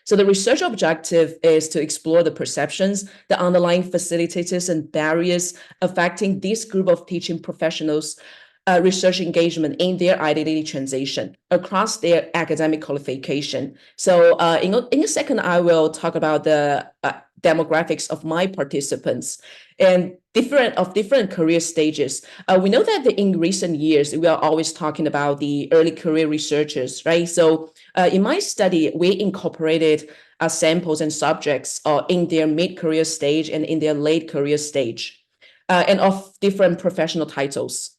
So the research objective is to explore the perceptions, the underlying facilitators and barriers affecting this group of teaching professionals' research engagement in their identity transition across their academic qualification. So in a second, I will talk about the demographics of my participants and different career stages. We know that in recent years, we are always talking about the early career researchers, right? So in my study, we incorporated samples and subjects in their mid-career stage and in their late career stage and of different professional titles.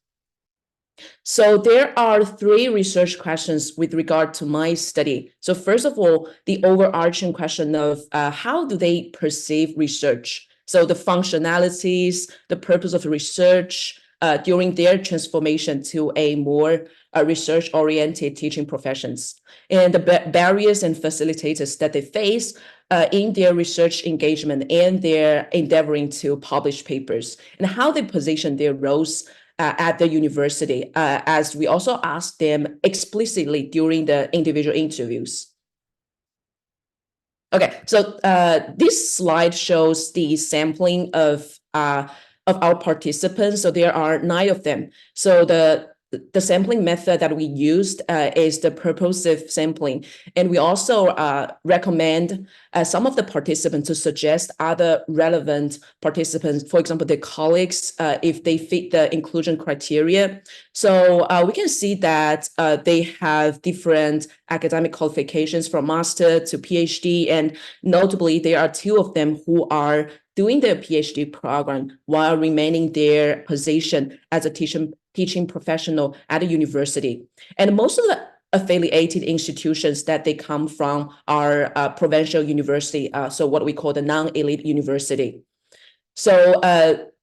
So there are 3 research questions with regard to my study. So first of all, the overarching question of how do they perceive research? So the functionalities, the purpose of research during their transformation to a more research-oriented teaching professions, and the barriers and facilitators that they face in their research engagement and their endeavoring to publish papers, and how they position their roles at the university, as we also asked them explicitly during the individual interviews. Okay, so this slide shows the sampling of our participants. So there are 9 of them. So the sampling method that we used is the purposive sampling. And we also recommend some of the participants to suggest other relevant participants, for example, their colleagues, if they fit the inclusion criteria. So we can see that they have different academic qualifications from master to PhD, and notably, there are 2 of them who are doing their PhD program while remaining their position as a teaching professional at a university. And most of the affiliated institutions that they come from are provincial university, so what we call the non-elite university. So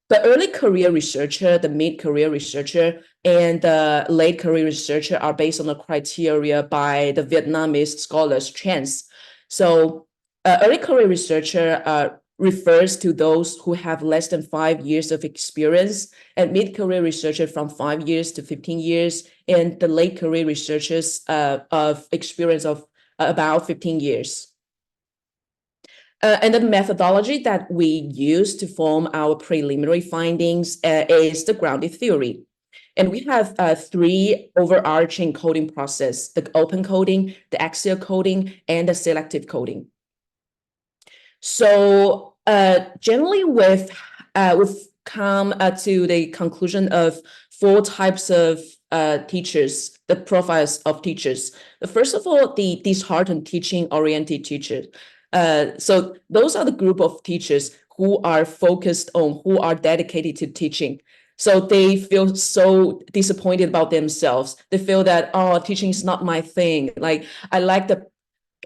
the early career researcher, the mid-career researcher, and the late career researcher are based on the criteria by the Vietnamese scholars Chance. So early career researcher refers to those who have less than 5 years of experience, and mid-career researcher from 5 years to 15 years, and the late career researchers of experience of about 15 years. And the methodology that we use to form our preliminary findings is the grounded theory. And we have 3 overarching coding process: the open coding, the axial coding, and the selective coding. So generally we've come to the conclusion of 4 types of teachers, the profiles of teachers. First of all, the disheartened teaching-oriented teachers. So those are the group of teachers who are focused on, who are dedicated to teaching. So they feel so disappointed about themselves. They feel that, oh, teaching is not my thing. Like, I like the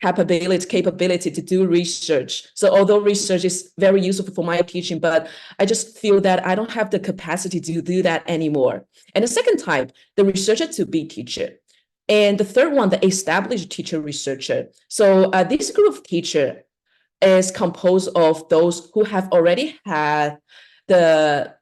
capability to do research. So although research is very useful for my teaching, but I just feel that I don't have the capacity to do that anymore. And the second type, the researcher to be teacher. And the third one, the established teacher researcher. So this group of teacher is composed of those who have already had the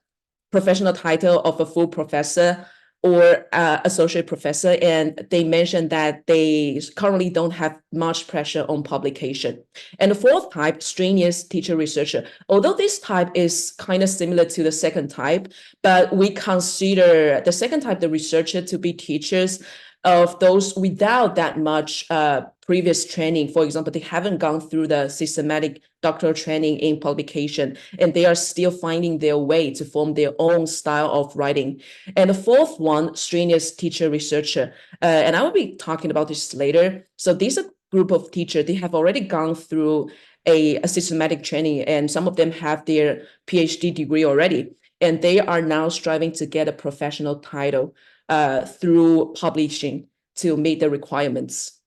professional title of a full professor or associate professor, and they mentioned that they currently don't have much pressure on publication. And the fourth type, strenuous teacher researcher. Although this type is kind of similar to the second type, but we consider the second type, the researcher, to be teachers of those without that much previous training. For example, they haven't gone through the systematic doctoral training in publication, and they are still finding their way to form their own style of writing. And the fourth one, strenuous teacher researcher. And I will be talking about this later. So these are group of teachers, they have already gone through a systematic training, and some of them have their PhD degree already. And they are now striving to get a professional title through publishing to meet the requirements.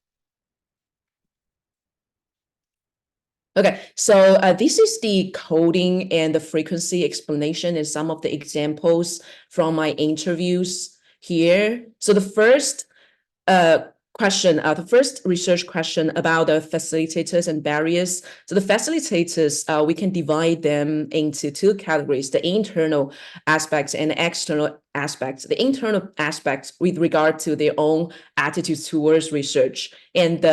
Okay, so this is the coding and the frequency explanation and some of the examples from my interviews here. So the first question, the first research question about the facilitators and barriers. So the facilitators, we can divide them into two categories, the internal aspects and external aspects. The internal aspects with regard to their own attitudes towards research, and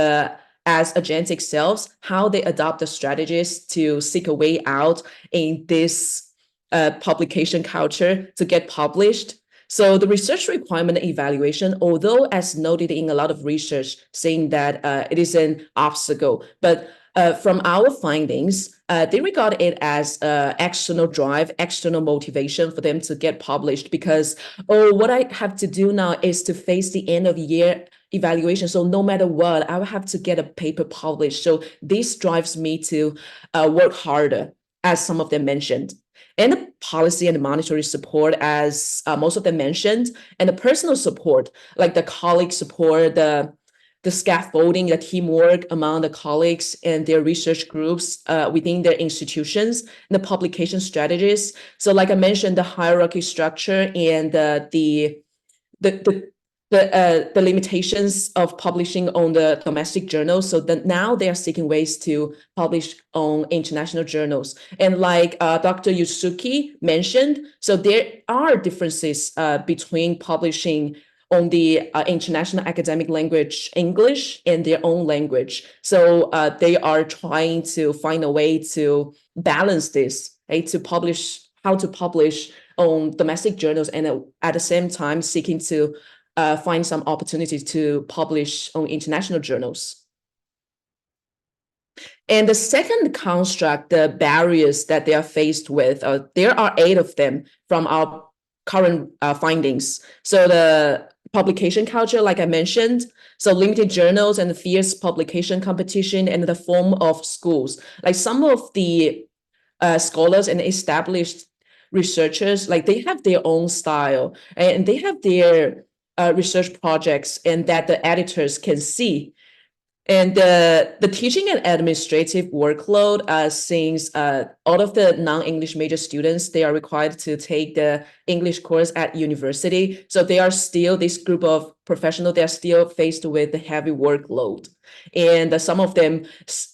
as agentic selves, how they adopt the strategies to seek a way out in this publication culture to get published. So the research requirement evaluation, although as noted in a lot of research saying that it is an obstacle, but from our findings, they regard it as external drive, external motivation for them to get published, because, oh, what I have to do now is to face the end of year evaluation. So no matter what, I will have to get a paper published. So this drives me to work harder, as some of them mentioned. And the policy and the monetary support, as most of them mentioned, and the personal support, like the colleague support, the scaffolding, the teamwork among the colleagues and their research groups within their institutions, and the publication strategies. So like I mentioned, the hierarchy structure and the limitations of publishing on the domestic journals, so that now they are seeking ways to publish on international journals. And like Dr. Yusuke mentioned, so there are differences between publishing on the international academic language, English, and their own language. So they are trying to find a way to balance this, right? To publish, how to publish on domestic journals, and at the same time seeking to find some opportunities to publish on international journals. And the second construct, the barriers that they are faced with, there are 8 of them from our current findings. So the publication culture, like I mentioned, so limited journals and the fierce publication competition and the form of schools. Like some of the scholars and established researchers, like they have their own style and they have their research projects, and that the editors can see. And the teaching and administrative workload, since all of the non-English major students, they are required to take the English course at university. So they are still, this group of professionals, they are still faced with the heavy workload. And some of them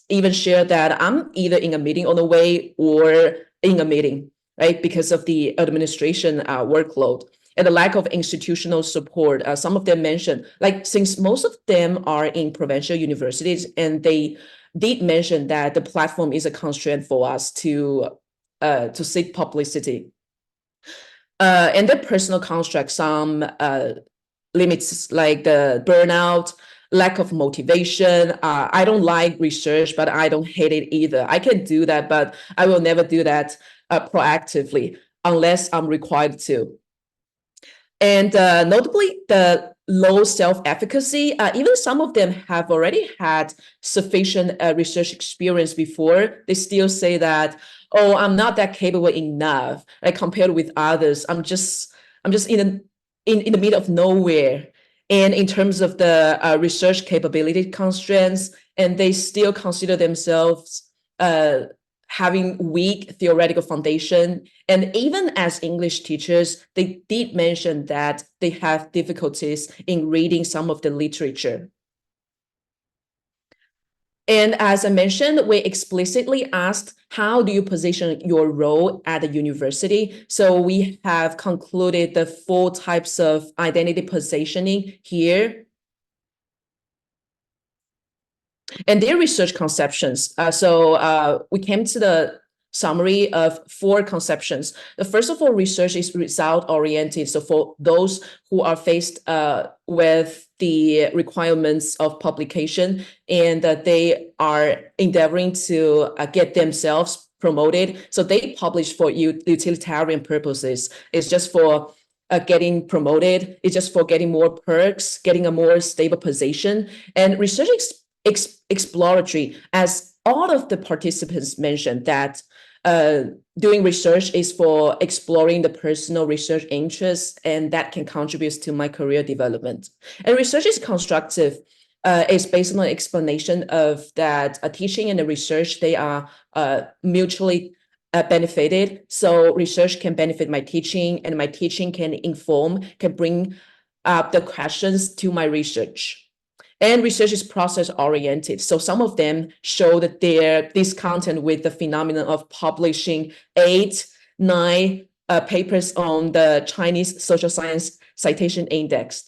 even share that I'm either in a meeting on the way or in a meeting, right? Because of the administration workload. And the lack of institutional support. Some of them mentioned, like, since most of them are in provincial universities, and they did mention that the platform is a constraint for us to seek publicity. And the personal construct, some limits like the burnout, lack of motivation. I don't like research, but I don't hate it either. I can do that, but I will never do that proactively unless I'm required to. And notably, the low self-efficacy, even some of them have already had sufficient research experience before. They still say that, oh, I'm not that capable enough, like compared with others. I'm just in the middle of nowhere. And in terms of the research capability constraints, and they still consider themselves having weak theoretical foundation. And even as English teachers, they did mention that they have difficulties in reading some of the literature. And as I mentioned, we explicitly asked, how do you position your role at the university? So we have concluded the 4 types of identity positioning here. And their research conceptions. So we came to the summary of 4 conceptions. The first of all, research is result oriented. So for those who are faced with the requirements of publication, and they are endeavoring to get themselves promoted. So they publish for utilitarian purposes. It's just for getting promoted. It's just for getting more perks, getting a more stable position. And research exploratory, as all of the participants mentioned, that doing research is for exploring the personal research interests, and that can contribute to my career development. And research is constructive. Is based on an explanation of that teaching and the research, they are mutually benefited. So research can benefit my teaching, and my teaching can bring up the questions to my research. And research is process-oriented. So some of them show that this content with the phenomenon of publishing 8, 9 papers on the Chinese Social Science Citation Index.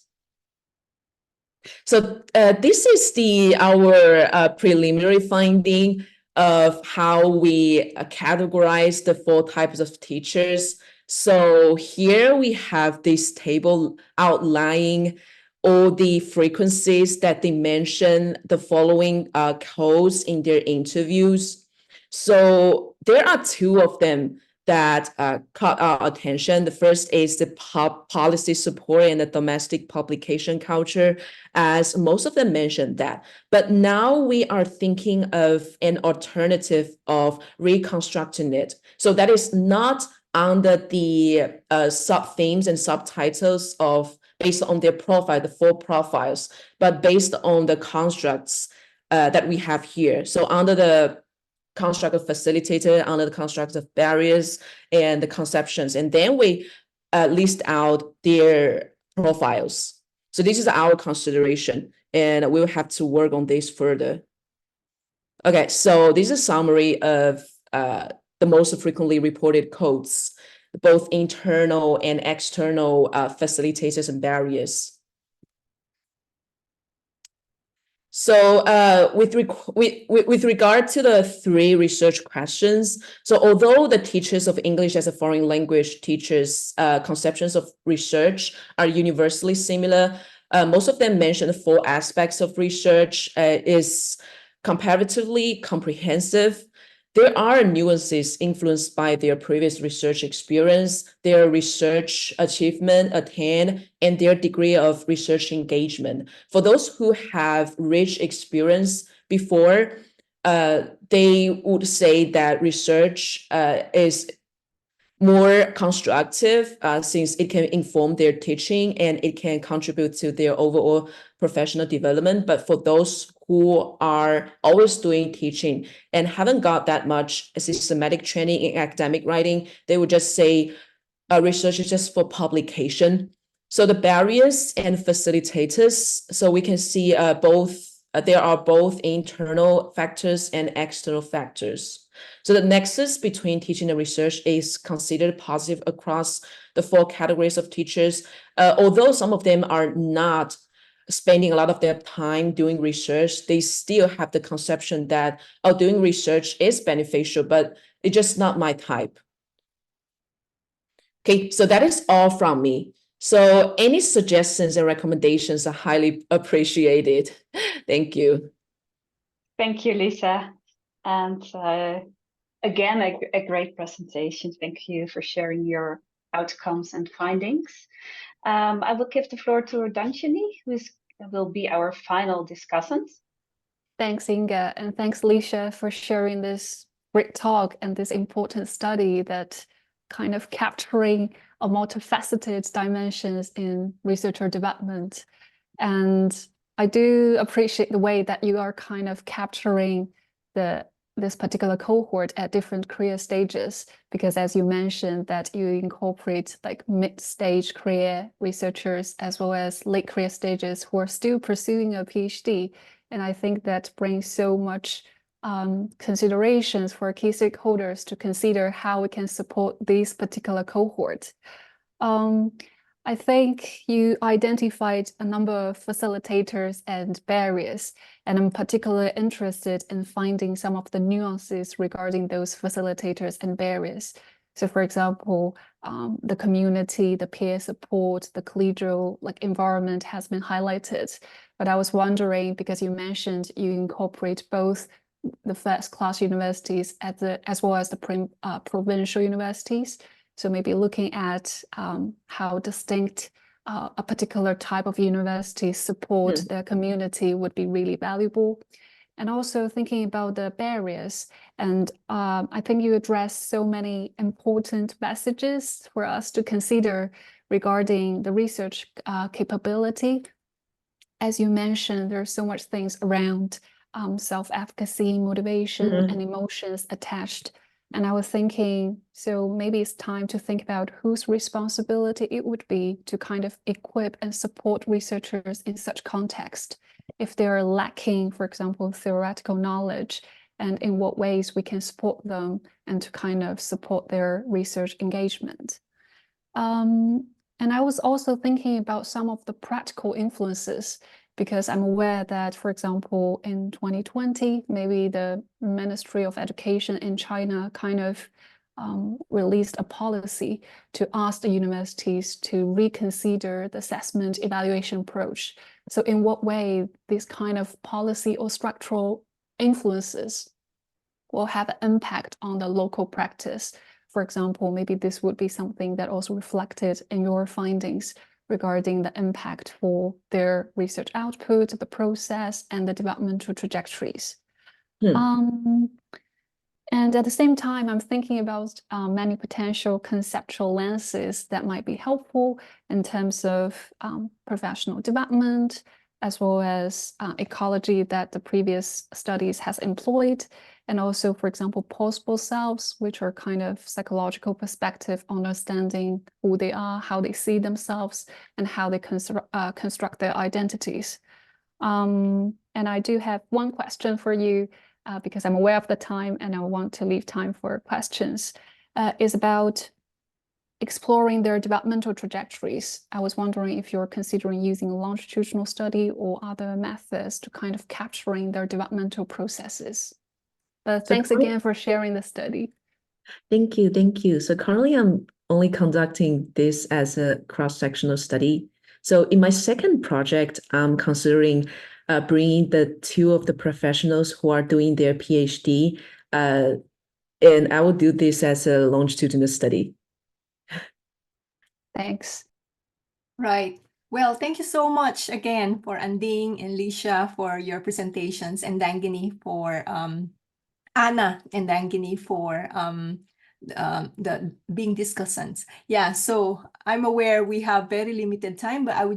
So this is our preliminary finding of how we categorize the 4 types of teachers. So here we have this table outlining all the frequencies that they mention the following codes in their interviews. So there are 2 of them that caught our attention. The first is the policy support and the domestic publication culture, as most of them mentioned that. But now we are thinking of an alternative of reconstructing it. So that is not under the sub-themes and subtitles of based on their profile, the 4 profiles, but based on the constructs that we have here. So under the construct of facilitator, under the construct of barriers and the conceptions, and then we list out their profiles. So this is our consideration, and we'll have to work on this further. Okay, so this is a summary of the most frequently reported codes, both internal and external facilitators and barriers. So with regard to the 3 research questions, so although the teachers of English as a foreign language teachers' conceptions of research are universally similar, most of them mention the 4 aspects of research is comparatively comprehensive. There are nuances influenced by their previous research experience, their research achievement attained, and their degree of research engagement. For those who have rich experience before, they would say that research is more constructive since it can inform their teaching and it can contribute to their overall professional development. But for those who are always doing teaching and haven't got that much systematic training in academic writing, they would just say research is just for publication. So the barriers and facilitators, so we can see there are both internal factors and external factors. So the nexus between teaching and research is considered positive across the 4 categories of teachers, although some of them are not spending a lot of their time doing research. They still have the conception that doing research is beneficial, but it's just not my type. Okay, so that is all from me. So any suggestions and recommendations are highly appreciated. Thank you. Thank you, Lisa. And again, a great presentation. Thank you for sharing your outcomes and findings. I will give the floor to Janina, who will be our final discussant. Thanks, Inga, and thanks, Lisa, for sharing this great talk and this important study that kind of capturing a multifaceted dimensions in researcher development. And I do appreciate the way that you are kind of capturing this particular cohort at different career stages, because as you mentioned that you incorporate like mid-stage career researchers as well as late career stages who are still pursuing a PhD. And I think that brings so much considerations for key stakeholders to consider how we can support this particular cohort. I think you identified a number of facilitators and barriers, and I'm particularly interested in finding some of the nuances regarding those facilitators and barriers. So for example, the community, the peer support, the collegial environment has been highlighted. But I was wondering, because you mentioned you incorporate both the first-class universities as well as the provincial universities. So maybe looking at how distinct a particular type of university support their community would be really valuable. And also thinking about the barriers. And I think you addressed so many important messages for us to consider regarding the research capability. As you mentioned, there are so much things around self-efficacy, motivation, and emotions attached. And I was thinking, so maybe it's time to think about whose responsibility it would be to kind of equip and support researchers in such context. If they are lacking, for example, theoretical knowledge, and in what ways we can support them and to kind of support their research engagement. And I was also thinking about some of the practical influences, because I'm aware that, for example, in 2020, maybe the Ministry of Education in China kind of released a policy to ask the universities to reconsider the assessment evaluation approach. So in what way this kind of policy or structural influences will have an impact on the local practice? For example, maybe this would be something that also reflected in your findings regarding the impact for their research output, the process, and the developmental trajectories. And at the same time, I'm thinking about many potential conceptual lenses that might be helpful in terms of professional development, as well as ecology that the previous studies has employed. And also, for example, possible selves, which are kind of psychological perspective, understanding who they are, how they see themselves, and how they construct their identities. And I do have one question for you, because I'm aware of the time and I want to leave time for questions, is about exploring their developmental trajectories. I was wondering if you're considering using a longitudinal study or other methods to kind of capturing their developmental processes. But thanks again for sharing the study. Thank you, thank you. So currently I'm only conducting this as a cross-sectional study. So in my second project, I'm considering bringing the two of the professionals who are doing their PhD, and I will do this as a longitudinal study. Thanks. Right. Well, thank you so much again for Anding and Lisha for your presentations, and Dangini for Anna and Dangini for the being discussants. Yeah, so I'm aware we have very limited time, but I would